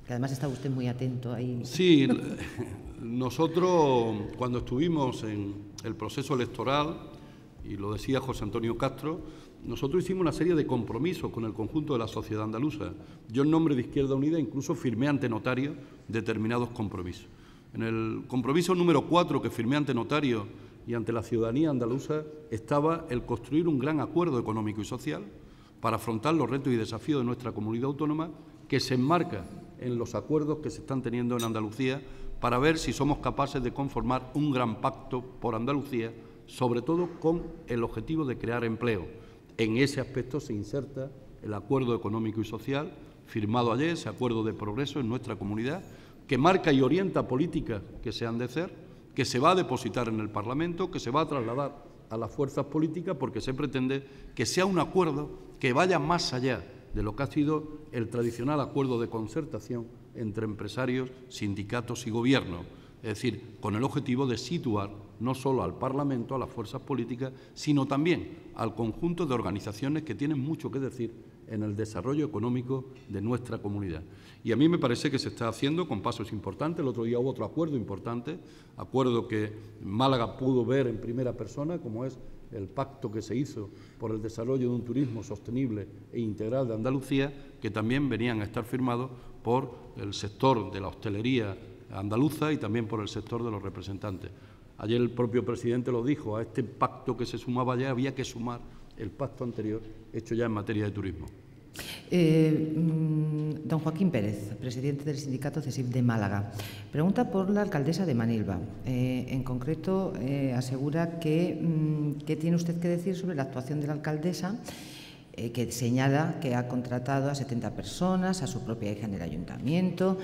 Que además está usted muy atento ahí. Sí, nosotros cuando estuvimos en el proceso electoral y lo decía José Antonio Castro, nosotros hicimos una serie de compromisos con el conjunto de la sociedad andaluza. Yo, en nombre de Izquierda Unida, incluso firmé ante notario determinados compromisos. En el compromiso número 4 que firmé ante notario y ante la ciudadanía andaluza estaba el construir un gran acuerdo económico y social para afrontar los retos y desafíos de nuestra comunidad autónoma, que se enmarca en los acuerdos que se están teniendo en Andalucía para ver si somos capaces de conformar un gran pacto por Andalucía, sobre todo con el objetivo de crear empleo. En ese aspecto se inserta el acuerdo económico y social firmado ayer, ese acuerdo de progreso en nuestra comunidad, que marca y orienta políticas que se han de hacer, que se va a depositar en el Parlamento, que se va a trasladar a las fuerzas políticas, porque se pretende que sea un acuerdo que vaya más allá de lo que ha sido el tradicional acuerdo de concertación entre empresarios, sindicatos y gobierno, es decir, con el objetivo de situar no solo al Parlamento, a las fuerzas políticas, sino también al conjunto de organizaciones que tienen mucho que decir en el desarrollo económico de nuestra comunidad. Y a mí me parece que se está haciendo con pasos importantes. El otro día hubo otro acuerdo importante, acuerdo que Málaga pudo ver en primera persona, como es el pacto que se hizo por el desarrollo de un turismo sostenible e integral de Andalucía, que también venían a estar firmados por el sector de la hostelería andaluza y también por el sector de los representantes. Ayer el propio presidente lo dijo, a este pacto que se sumaba ya había que sumar el pacto anterior hecho ya en materia de turismo. Don Joaquín Pérez, presidente del sindicato CESIF de Málaga, pregunta por la alcaldesa de Manilva. En concreto, asegura que ¿qué tiene usted que decir sobre la actuación de la alcaldesa? Que señala que ha contratado a 70 personas, a su propia hija en el ayuntamiento.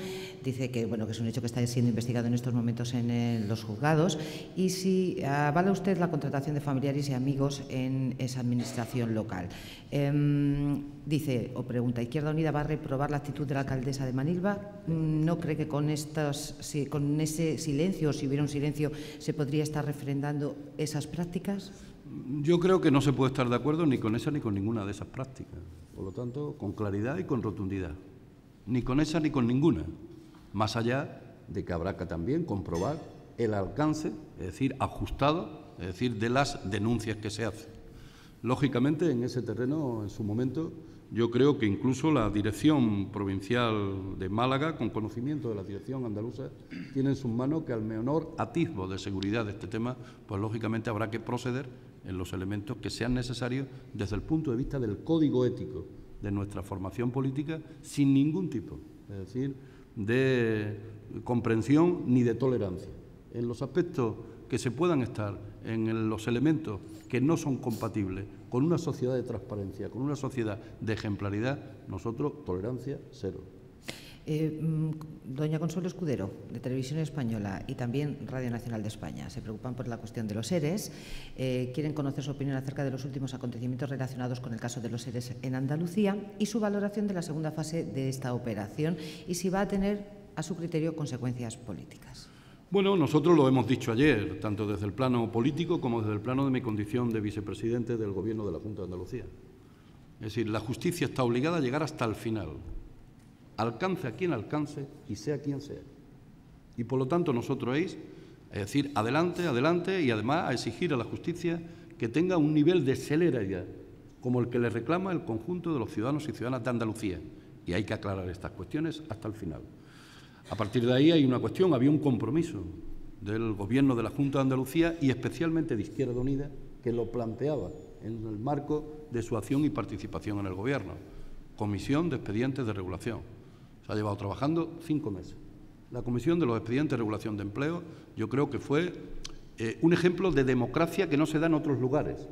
Dice que, bueno, que es un hecho que está siendo investigado en estos momentos en los juzgados. Y si avala usted la contratación de familiares y amigos en esa administración local. Dice, o pregunta, ¿Izquierda Unida va a reprobar la actitud de la alcaldesa de Manilva? ¿No cree que con ese silencio, o si hubiera un silencio, se podría estar refrendando esas prácticas? Yo creo que no se puede estar de acuerdo ni con esa ni con ninguna de esas prácticas. Por lo tanto, con claridad y con rotundidad. Ni con esa ni con ninguna. Más allá de que habrá que también comprobar el alcance, es decir, ajustado, es decir, de las denuncias que se hacen. Lógicamente, en ese terreno, en su momento, yo creo que incluso la Dirección Provincial de Málaga, con conocimiento de la Dirección Andaluza, tiene en sus manos que al menor atisbo de seguridad de este tema, pues lógicamente habrá que proceder en los elementos que sean necesarios desde el punto de vista del código ético de nuestra formación política, sin ningún tipo, es decir, de comprensión ni de tolerancia. En los aspectos que se puedan estar, en los elementos que no son compatibles con una sociedad de transparencia, con una sociedad de ejemplaridad, nosotros tolerancia cero. Doña Consuelo Escudero, de Televisión Española y también Radio Nacional de España, se preocupan por la cuestión de los ERES, quieren conocer su opinión acerca de los últimos acontecimientos relacionados con el caso de los ERES en Andalucía y su valoración de la segunda fase de esta operación y si va a tener, a su criterio, consecuencias políticas. Bueno, nosotros lo hemos dicho ayer, tanto desde el plano político como desde el plano de mi condición de vicepresidente del Gobierno de la Junta de Andalucía. Es decir, la justicia está obligada a llegar hasta el final, alcance a quien alcance y sea quien sea. Y por lo tanto nosotros es decir, adelante, adelante y además a exigir a la justicia que tenga un nivel de celeridad como el que le reclama el conjunto de los ciudadanos y ciudadanas de Andalucía. Y hay que aclarar estas cuestiones hasta el final. A partir de ahí hay una cuestión, había un compromiso del Gobierno de la Junta de Andalucía y especialmente de Izquierda Unida que lo planteaba en el marco de su acción y participación en el Gobierno. Comisión de Expedientes de Regulación. Se ha llevado trabajando 5 meses. La Comisión de los Expedientes de Regulación de Empleo yo creo que fue un ejemplo de democracia que no se da en otros lugares,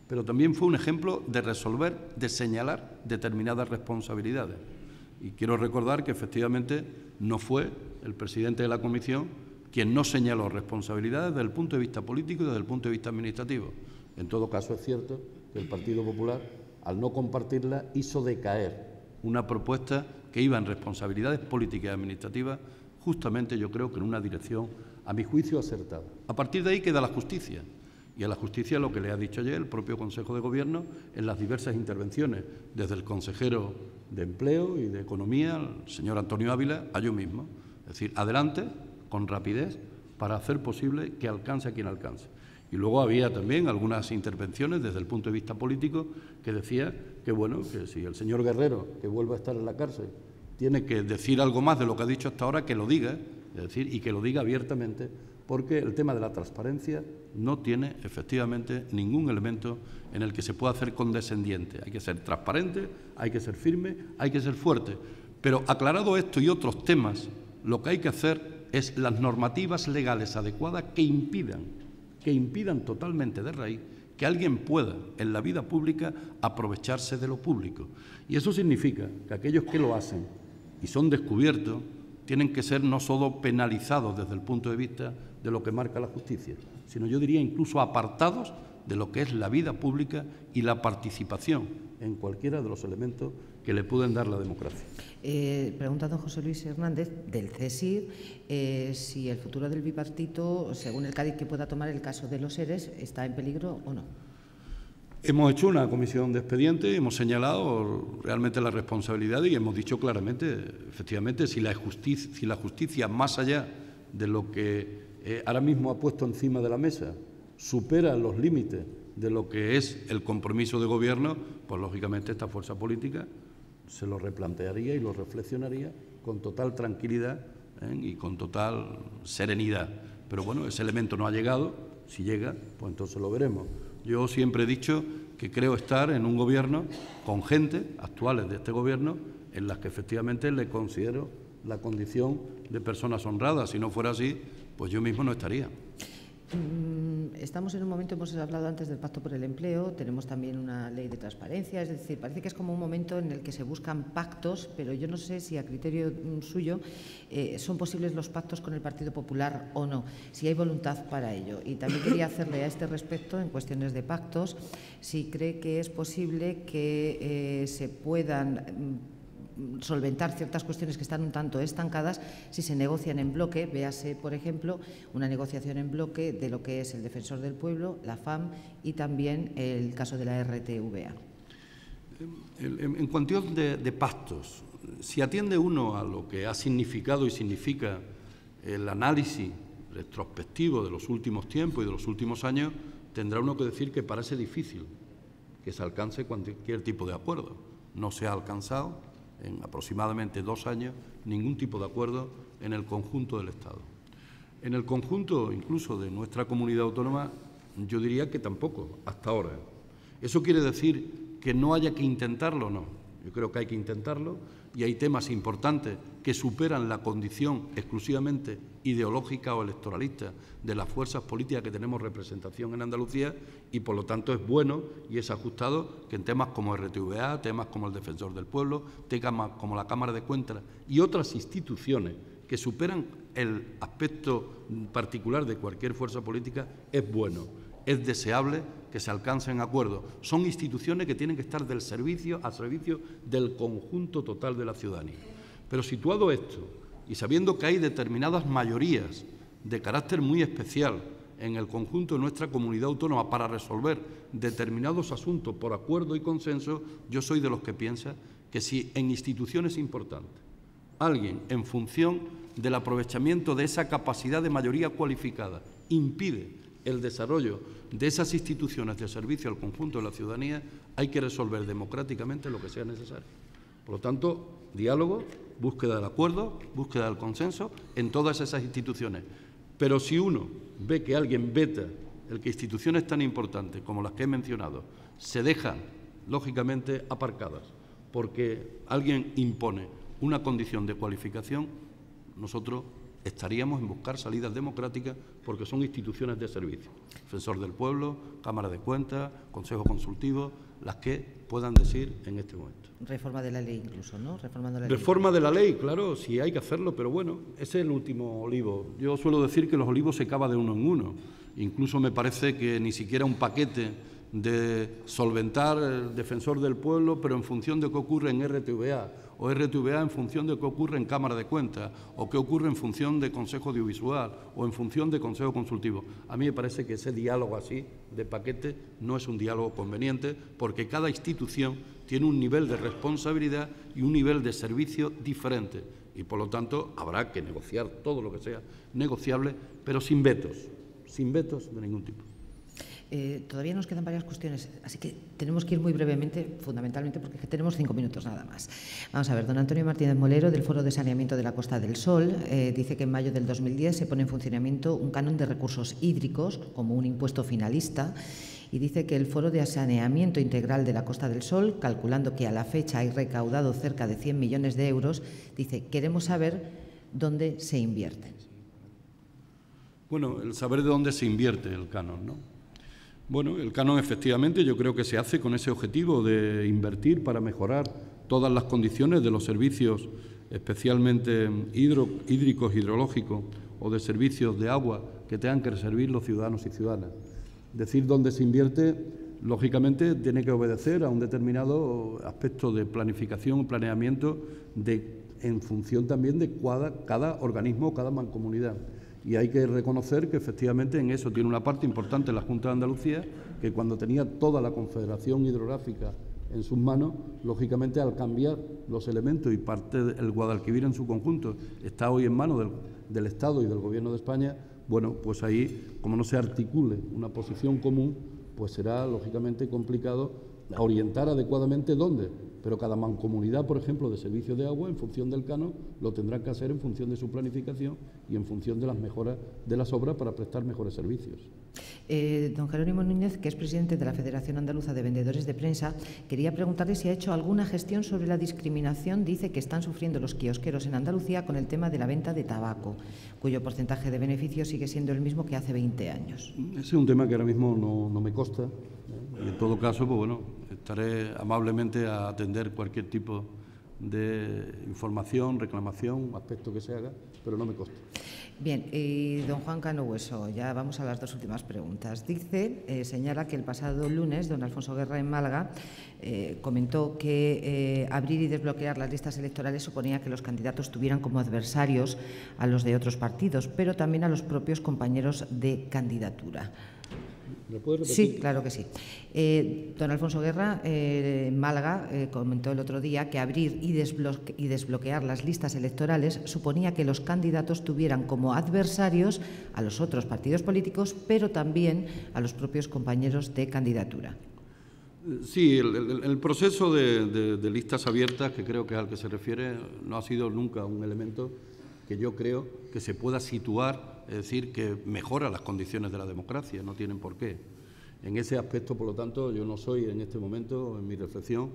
pero también fue un ejemplo de resolver, de señalar determinadas responsabilidades. Y quiero recordar que efectivamente no fue el presidente de la Comisión quien no señaló responsabilidades desde el punto de vista político y desde el punto de vista administrativo. En todo caso, es cierto que el Partido Popular, al no compartirla, hizo decaer una propuesta que iba en responsabilidades políticas y administrativas, justamente yo creo que en una dirección, a mi juicio, acertada. A partir de ahí queda la justicia. Y a la justicia lo que le ha dicho ayer el propio Consejo de Gobierno en las diversas intervenciones, desde el consejero de Empleo y de Economía, el señor Antonio Ávila, a yo mismo. Es decir, adelante, con rapidez, para hacer posible que alcance a quien alcance. Y luego había también algunas intervenciones desde el punto de vista político que decía que, bueno, que si el señor Guerrero, que vuelve a estar en la cárcel, tiene que decir algo más de lo que ha dicho hasta ahora, que lo diga, es decir, y que lo diga abiertamente, porque el tema de la transparencia no tiene efectivamente ningún elemento en el que se pueda hacer condescendiente. Hay que ser transparente, hay que ser firme, hay que ser fuerte. Pero aclarado esto y otros temas, lo que hay que hacer es las normativas legales adecuadas que impidan totalmente de raíz que alguien pueda en la vida pública aprovecharse de lo público. Y eso significa que aquellos que lo hacen y son descubiertos tienen que ser no solo penalizados desde el punto de vista de lo que marca la justicia, sino yo diría incluso apartados de lo que es la vida pública y la participación en cualquiera de los elementos que le pueden dar la democracia. Pregunta don José Luis Hernández, del CSIR, si el futuro del bipartito, según el Cádiz que pueda tomar el caso de los ERES, está en peligro o no. Hemos hecho una comisión de expediente, hemos señalado realmente la responsabilidad y hemos dicho claramente, efectivamente, si la justicia, más allá de lo que ahora mismo ha puesto encima de la mesa, supera los límites de lo que es el compromiso de gobierno, pues lógicamente esta fuerza política se lo replantearía y lo reflexionaría con total tranquilidad y con total serenidad. Pero bueno, ese elemento no ha llegado. Si llega, pues entonces lo veremos. Yo siempre he dicho que creo estar en un gobierno con gente, actuales de este gobierno, en las que efectivamente le considero la condición de personas honradas. Si no fuera así, pues yo mismo no estaría. Estamos en un momento, hemos hablado antes del Pacto por el Empleo, tenemos también una ley de transparencia, es decir, parece que es como un momento en el que se buscan pactos, pero yo no sé si a criterio suyo son posibles los pactos con el Partido Popular o no, si hay voluntad para ello. Y también quería hacerle a este respecto, en cuestiones de pactos, si cree que es posible que se puedan solventar ciertas cuestiones que están un tanto estancadas si se negocian en bloque, véase, por ejemplo, una negociación en bloque de lo que es el Defensor del Pueblo, la FAM y también el caso de la RTVA. En cuestión de pactos, si atiende uno a lo que ha significado y significa el análisis retrospectivo de los últimos tiempos y de los últimos años, tendrá uno que decir que parece difícil que se alcance cualquier tipo de acuerdo. No se ha alcanzado en aproximadamente 2 años ningún tipo de acuerdo en el conjunto del Estado. En el conjunto incluso de nuestra comunidad autónoma, yo diría que tampoco, hasta ahora. ¿Eso quiere decir que no haya que intentarlo? No. Yo creo que hay que intentarlo y hay temas importantes que superan la condición exclusivamente ideológica o electoralista de las fuerzas políticas que tenemos representación en Andalucía y, por lo tanto, es bueno y es ajustado que en temas como RTVA, temas como el Defensor del Pueblo, temas como la Cámara de Cuentas y otras instituciones que superan el aspecto particular de cualquier fuerza política, es bueno, es deseable que se alcancen acuerdos. Son instituciones que tienen que estar al servicio del conjunto total de la ciudadanía. Pero situado esto y sabiendo que hay determinadas mayorías de carácter muy especial en el conjunto de nuestra comunidad autónoma para resolver determinados asuntos por acuerdo y consenso, yo soy de los que piensa que si en instituciones importantes alguien, en función del aprovechamiento de esa capacidad de mayoría cualificada, impide el desarrollo de esas instituciones de servicio al conjunto de la ciudadanía, hay que resolver democráticamente lo que sea necesario. Por lo tanto, diálogo, búsqueda del acuerdo, búsqueda del consenso en todas esas instituciones. Pero si uno ve que alguien veta el que instituciones tan importantes como las que he mencionado se dejan, lógicamente, aparcadas porque alguien impone una condición de cualificación, nosotros estaríamos en buscar salidas democráticas porque son instituciones de servicio. Defensor del Pueblo, Cámara de Cuentas, Consejo Consultivo, las que puedan decir en este momento. Reforma de la ley incluso, ¿no? Reforma de la ley, claro, sí hay que hacerlo, pero bueno, ese es el último olivo. Yo suelo decir que los olivos se cavan de uno en uno. Incluso me parece que ni siquiera un paquete de solventar el Defensor del Pueblo, pero en función de qué ocurre en RTVA, o RTVA en función de qué ocurre en Cámara de Cuentas, o qué ocurre en función de Consejo Audiovisual, o en función de Consejo Consultivo. A mí me parece que ese diálogo así, de paquete, no es un diálogo conveniente, porque cada institución tiene un nivel de responsabilidad y un nivel de servicio diferente, y por lo tanto habrá que negociar todo lo que sea negociable, pero sin vetos de ningún tipo. Todavía nos quedan varias cuestiones, así que tenemos que ir muy brevemente, fundamentalmente porque tenemos 5 minutos nada más. Vamos a ver, don Antonio Martínez Molero, del Foro de Saneamiento de la Costa del Sol, dice que en mayo del 2010 se pone en funcionamiento un canon de recursos hídricos como un impuesto finalista, y dice que el Foro de Saneamiento Integral de la Costa del Sol, calculando que a la fecha hay recaudado cerca de 100 millones de euros, dice, queremos saber dónde se invierte. Bueno, el saber de dónde se invierte el canon, ¿no? Bueno, el canon efectivamente yo creo que se hace con ese objetivo de invertir para mejorar todas las condiciones de los servicios, especialmente hídricos, hidrológicos o de servicios de agua que tengan que servir los ciudadanos y ciudadanas. Decir dónde se invierte, lógicamente, tiene que obedecer a un determinado aspecto de planificación o planeamiento en función también de cada organismo o cada mancomunidad. Y hay que reconocer que efectivamente en eso tiene una parte importante la Junta de Andalucía, que cuando tenía toda la Confederación Hidrográfica en sus manos, lógicamente al cambiar los elementos y parte del Guadalquivir en su conjunto está hoy en manos del Estado y del Gobierno de España, bueno, pues ahí, como no se articule una posición común, pues será lógicamente complicado orientar adecuadamente dónde. Pero cada mancomunidad, por ejemplo, de servicios de agua, en función del canon, lo tendrá que hacer en función de su planificación y en función de las mejoras de las obras para prestar mejores servicios. Don Jerónimo Núñez, que es presidente de la Federación Andaluza de Vendedores de Prensa, quería preguntarle si ha hecho alguna gestión sobre la discriminación, dice, que están sufriendo los kiosqueros en Andalucía con el tema de la venta de tabaco, cuyo porcentaje de beneficio sigue siendo el mismo que hace 20 años. Ese es un tema que ahora mismo no me consta. Y en todo caso, pues bueno, estaré amablemente a atender cualquier tipo de información, reclamación, aspecto que se haga, pero no me consta. Bien, y don Juan Cano Hueso, ya vamos a las 2 últimas preguntas. Dice, señala que el pasado lunes don Alfonso Guerra en Málaga comentó que abrir y desbloquear las listas electorales suponía que los candidatos tuvieran como adversarios a los de otros partidos, pero también a los propios compañeros de candidatura. ¿Me puede repetir? Sí, claro que sí. Don Alfonso Guerra, en Málaga, comentó el otro día que abrir y desbloquear las listas electorales suponía que los candidatos tuvieran como adversarios a los otros partidos políticos, pero también a los propios compañeros de candidatura. Sí, el proceso de listas abiertas, que creo que es al que se refiere, no ha sido nunca un elemento que yo creo que se pueda situar, es decir, que mejora las condiciones de la democracia, no tienen por qué. En ese aspecto, por lo tanto, yo no soy en este momento, en mi reflexión,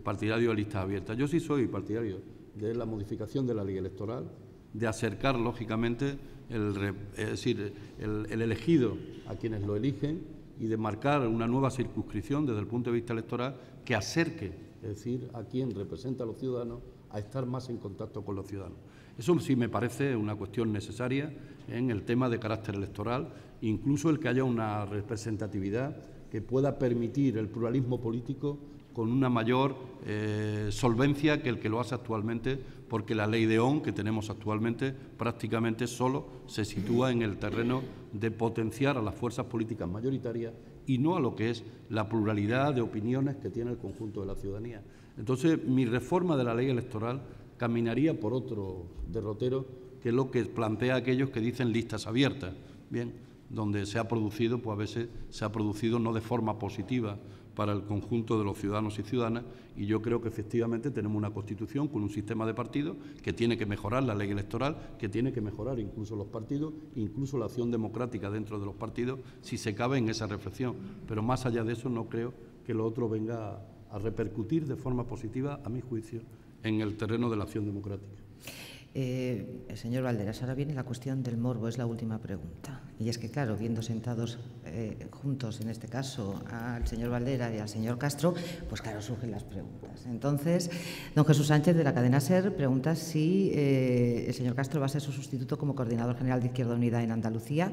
partidario de listas abiertas. Yo sí soy partidario de la modificación de la ley electoral, de acercar, lógicamente, el elegido a quienes lo eligen y de marcar una nueva circunscripción desde el punto de vista electoral que acerque, es decir, a quien representa a los ciudadanos a estar más en contacto con los ciudadanos. Eso sí me parece una cuestión necesaria en el tema de carácter electoral, incluso el que haya una representatividad que pueda permitir el pluralismo político con una mayor solvencia que el que lo hace actualmente, porque la ley de ON que tenemos actualmente prácticamente solo se sitúa en el terreno de potenciar a las fuerzas políticas mayoritarias y no a lo que es la pluralidad de opiniones que tiene el conjunto de la ciudadanía. Entonces, mi reforma de la ley electoral caminaría por otro derrotero, que es lo que plantea aquellos que dicen listas abiertas. Bien, donde se ha producido, pues a veces se ha producido no de forma positiva para el conjunto de los ciudadanos y ciudadanas, y yo creo que efectivamente tenemos una Constitución con un sistema de partidos que tiene que mejorar la ley electoral, que tiene que mejorar incluso los partidos, incluso la acción democrática dentro de los partidos, si se cabe en esa reflexión. Pero más allá de eso no creo que lo otro venga a repercutir de forma positiva, a mi juicio, en el terreno de la acción democrática. Señor Valderas, ahora viene la cuestión del morbo, es la última pregunta. Y es que, claro, viendo sentados juntos, en este caso, al señor Valderas y al señor Castro, pues claro, surgen las preguntas. Entonces, don Jesús Sánchez, de la cadena SER, pregunta si el señor Castro va a ser su sustituto como coordinador general de Izquierda Unida en Andalucía,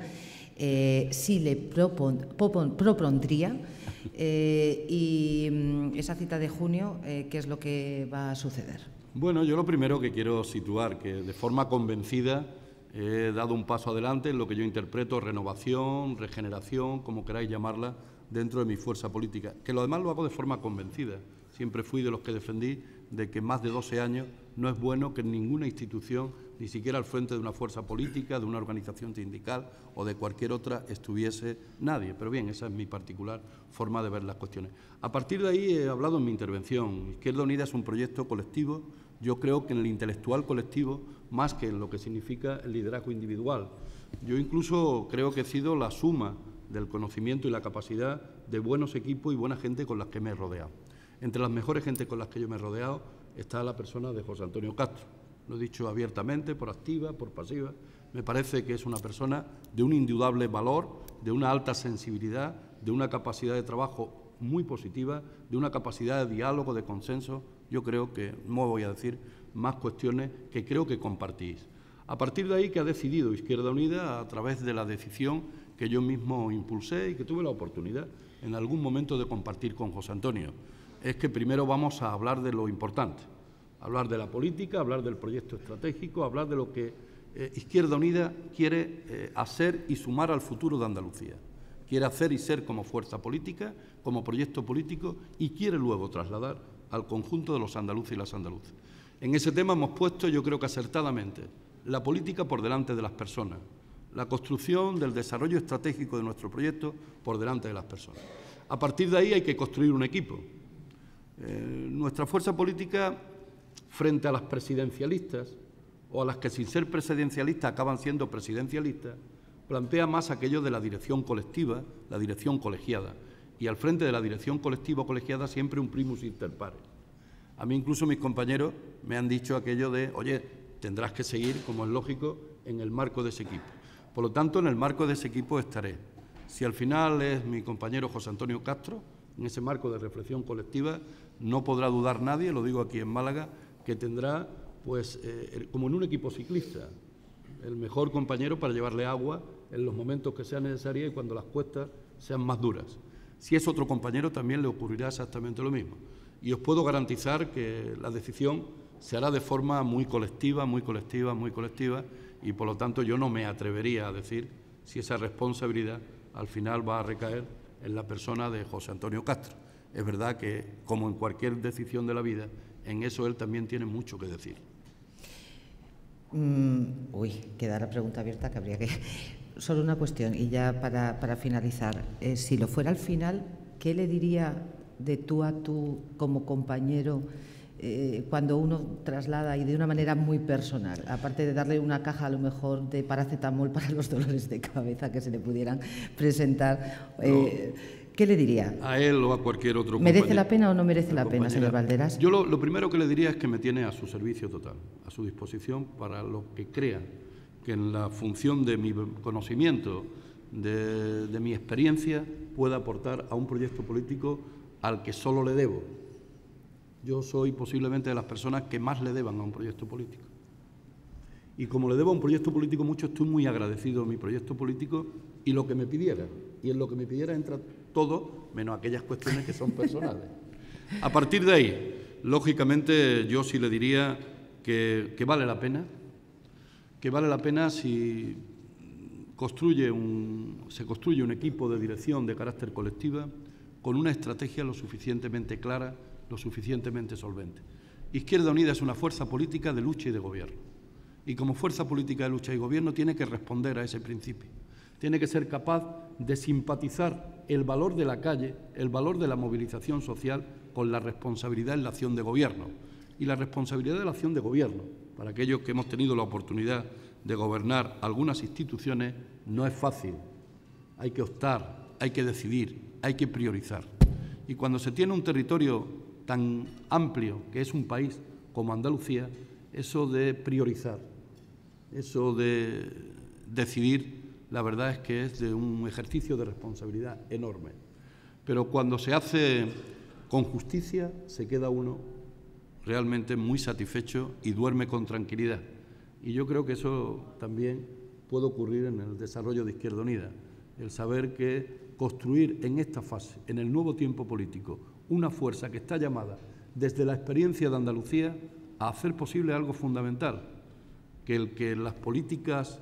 si le propondría y esa cita de junio, ¿qué es lo que va a suceder? Bueno, yo lo primero que quiero situar, que de forma convencida he dado un paso adelante en lo que yo interpreto renovación, regeneración, como queráis llamarla, dentro de mi fuerza política. Que lo demás lo hago de forma convencida. Siempre fui de los que defendí de que más de 12 años no es bueno que ninguna institución, ni siquiera al frente de una fuerza política, de una organización sindical o de cualquier otra, estuviese nadie. Pero bien, esa es mi particular forma de ver las cuestiones. A partir de ahí he hablado en mi intervención. Izquierda Unida es un proyecto colectivo. Yo creo que en el intelectual colectivo, más que en lo que significa el liderazgo individual. Yo incluso creo que he sido la suma del conocimiento y la capacidad de buenos equipos y buena gente con las que me he rodeado. Entre las mejores gentes con las que yo me he rodeado está la persona de José Antonio Castro. Lo he dicho abiertamente, por activa, por pasiva. Me parece que es una persona de un indudable valor, de una alta sensibilidad, de una capacidad de trabajo muy positiva, de una capacidad de diálogo, de consenso. Yo creo que, no voy a decir más cuestiones que creo que compartís. A partir de ahí, que ha decidido Izquierda Unida a través de la decisión que yo mismo impulsé y que tuve la oportunidad en algún momento de compartir con José Antonio, es que primero vamos a hablar de lo importante, hablar de la política, hablar del proyecto estratégico, hablar de lo que Izquierda Unida quiere hacer y sumar al futuro de Andalucía. Quiere hacer y ser como fuerza política, como proyecto político, y quiere luego trasladar al conjunto de los andaluces y las andaluzas. En ese tema hemos puesto, yo creo que acertadamente, la política por delante de las personas, la construcción del desarrollo estratégico de nuestro proyecto por delante de las personas. A partir de ahí hay que construir un equipo. Nuestra fuerza política, frente a las presidencialistas, o a las que sin ser presidencialistas acaban siendo presidencialistas, plantea más aquello de la dirección colectiva, la dirección colegiada, y al frente de la dirección colectiva o colegiada siempre un primus inter pares. A mí incluso mis compañeros me han dicho aquello de, oye, tendrás que seguir, como es lógico, en el marco de ese equipo. Por lo tanto, en el marco de ese equipo estaré. Si al final es mi compañero José Antonio Castro, en ese marco de reflexión colectiva, no podrá dudar nadie, lo digo aquí en Málaga, que tendrá, pues, como en un equipo ciclista, el mejor compañero para llevarle agua en los momentos que sea necesaria y cuando las cuestas sean más duras. Si es otro compañero, también le ocurrirá exactamente lo mismo. Y os puedo garantizar que la decisión se hará de forma muy colectiva, muy colectiva, muy colectiva, y por lo tanto yo no me atrevería a decir si esa responsabilidad al final va a recaer en la persona de José Antonio Castro. Es verdad que, como en cualquier decisión de la vida, en eso él también tiene mucho que decir. Queda la pregunta abierta que habría que... Solo una cuestión, y ya para finalizar. Si lo fuera al final, ¿qué le diría de tú a tú como compañero cuando uno traslada y de una manera muy personal, aparte de darle una caja a lo mejor de paracetamol para los dolores de cabeza que se le pudieran presentar, ¿qué le diría? A él o a cualquier otro compañero. ¿Merece la pena o no merece la pena, señor Valderas? Yo lo primero que le diría es que me tiene a su servicio total, a su disposición para lo que crean que en la función de mi conocimiento, de mi experiencia, pueda aportar a un proyecto político al que solo le debo. Yo soy posiblemente de las personas que más le deban a un proyecto político. Y como le debo a un proyecto político mucho, estoy muy agradecido a mi proyecto político y lo que me pidiera. Y en lo que me pidiera entra todo, menos aquellas cuestiones que son personales. A partir de ahí, lógicamente, yo sí le diría que vale la pena, si se construye un equipo de dirección de carácter colectiva con una estrategia lo suficientemente clara, lo suficientemente solvente. Izquierda Unida es una fuerza política de lucha y de gobierno. Y como fuerza política de lucha y gobierno tiene que responder a ese principio. Tiene que ser capaz de simpatizar el valor de la calle, el valor de la movilización social con la responsabilidad en la acción de gobierno. Y la responsabilidad de la acción de gobierno, para aquellos que hemos tenido la oportunidad de gobernar algunas instituciones, no es fácil. Hay que optar, hay que decidir, hay que priorizar. Y cuando se tiene un territorio tan amplio, que es un país como Andalucía, eso de priorizar, eso de decidir, la verdad es que es de un ejercicio de responsabilidad enorme. Pero cuando se hace con justicia, se queda uno realmente muy satisfecho y duerme con tranquilidad. Y yo creo que eso también puede ocurrir en el desarrollo de Izquierda Unida, el saber que construir en esta fase, en el nuevo tiempo político, una fuerza que está llamada desde la experiencia de Andalucía a hacer posible algo fundamental, que el que las políticas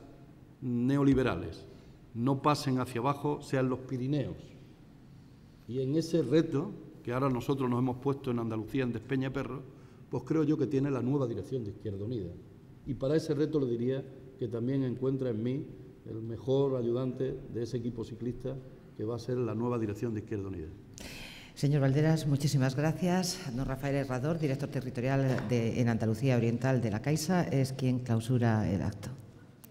neoliberales no pasen hacia abajo sean los Pirineos. Y en ese reto que ahora nosotros nos hemos puesto en Andalucía, en Despeñaperro, pues creo yo que tiene la nueva dirección de Izquierda Unida. Y para ese reto le diría que también encuentra en mí el mejor ayudante de ese equipo ciclista que va a ser la nueva dirección de Izquierda Unida. Señor Valderas, muchísimas gracias. Don Rafael Herrador, director territorial en Andalucía Oriental de la Caixa, es quien clausura el acto.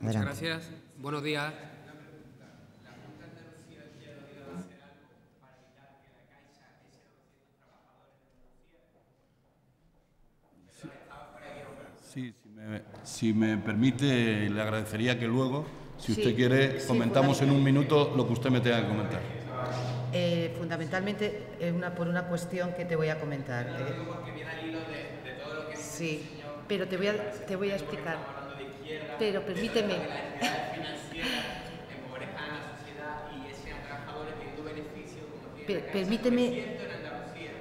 Adelante. Muchas gracias. Buenos días. Sí, si me permite, le agradecería que luego, si usted quiere, comentamos en un minuto lo que usted me tenga que comentar. Fundamentalmente por una cuestión que te voy a comentar. Sí, pero te voy a explicar. Pero permíteme.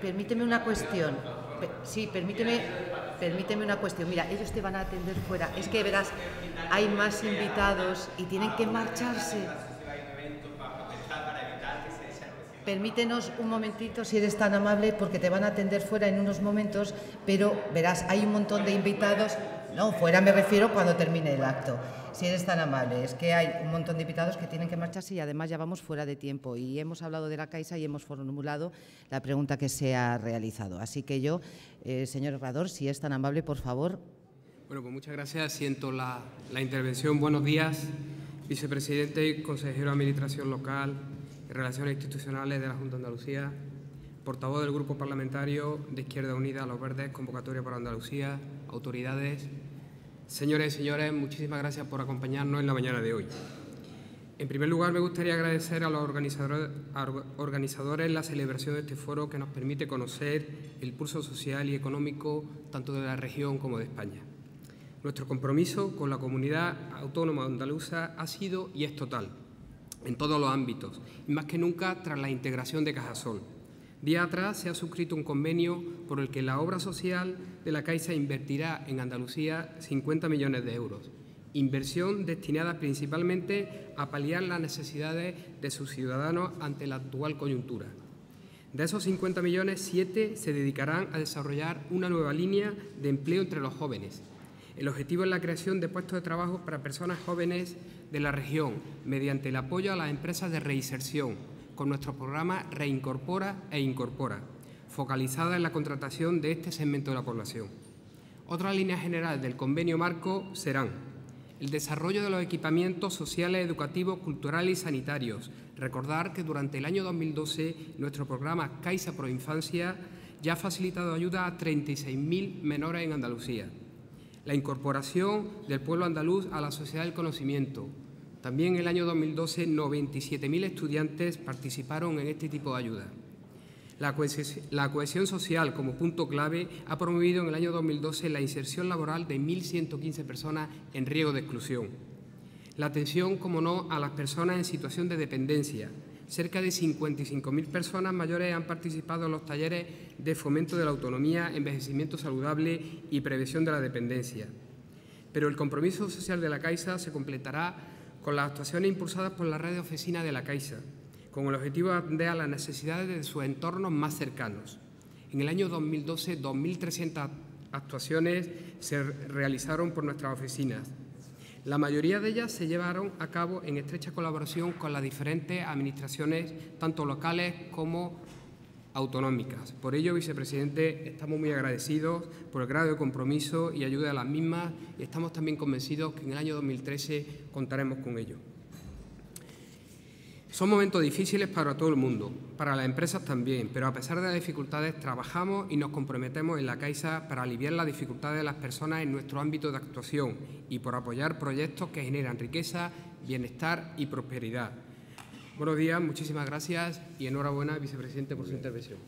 Permíteme una cuestión. Sí, permíteme una cuestión. Mira, ellos te van a atender fuera. Es que verás, hay más invitados y tienen que marcharse. Permítenos un momentito, si eres tan amable, porque te van a atender fuera en unos momentos, pero verás, hay un montón de invitados. No, fuera me refiero cuando termine el acto. Si eres tan amable, es que hay un montón de invitados que tienen que marcharse y además ya vamos fuera de tiempo. Y hemos hablado de la Caixa y hemos formulado la pregunta que se ha realizado. Así que yo, señor Herrador, si es tan amable, por favor. Bueno, pues muchas gracias. Siento la intervención. Buenos días, vicepresidente y consejero de Administración Local y Relaciones Institucionales de la Junta de Andalucía, portavoz del Grupo Parlamentario de Izquierda Unida, Los Verdes, Convocatoria por Andalucía, autoridades. Señores y señores, muchísimas gracias por acompañarnos en la mañana de hoy. En primer lugar, me gustaría agradecer a los organizadores la celebración de este foro que nos permite conocer el pulso social y económico tanto de la región como de España. Nuestro compromiso con la comunidad autónoma andaluza ha sido y es total, en todos los ámbitos, y más que nunca tras la integración de Cajasol. Día atrás se ha suscrito un convenio por el que la obra social de la Caixa invertirá en Andalucía 50 millones de euros, inversión destinada principalmente a paliar las necesidades de sus ciudadanos ante la actual coyuntura. De esos 50 millones, 7 se dedicarán a desarrollar una nueva línea de empleo entre los jóvenes. El objetivo es la creación de puestos de trabajo para personas jóvenes de la región mediante el apoyo a las empresas de reinserción, con nuestro programa Reincorpora e Incorpora, focalizada en la contratación de este segmento de la población. Otra línea general del convenio marco serán el desarrollo de los equipamientos sociales, educativos, culturales y sanitarios. Recordar que durante el año 2012 nuestro programa Caixa Pro Infancia ya ha facilitado ayuda a 36.000 menores en Andalucía. La incorporación del pueblo andaluz a la sociedad del conocimiento. También en el año 2012, 97.000 estudiantes participaron en este tipo de ayuda. La cohesión social, como punto clave, ha promovido en el año 2012 la inserción laboral de 1.115 personas en riesgo de exclusión. La atención, como no, a las personas en situación de dependencia. Cerca de 55.000 personas mayores han participado en los talleres de fomento de la autonomía, envejecimiento saludable y prevención de la dependencia. Pero el compromiso social de la Caixa se completará con las actuaciones impulsadas por la red de oficinas de la Caixa, con el objetivo de atender a las necesidades de sus entornos más cercanos. En el año 2012, 2.300 actuaciones se realizaron por nuestras oficinas. La mayoría de ellas se llevaron a cabo en estrecha colaboración con las diferentes administraciones, tanto locales como autonómicas. Por ello, vicepresidente, estamos muy agradecidos por el grado de compromiso y ayuda a las mismas y estamos también convencidos que en el año 2013 contaremos con ello. Son momentos difíciles para todo el mundo, para las empresas también, pero a pesar de las dificultades trabajamos y nos comprometemos en la Caixa para aliviar las dificultades de las personas en nuestro ámbito de actuación y por apoyar proyectos que generan riqueza, bienestar y prosperidad. Buenos días, muchísimas gracias y enhorabuena, vicepresidente, por su intervención.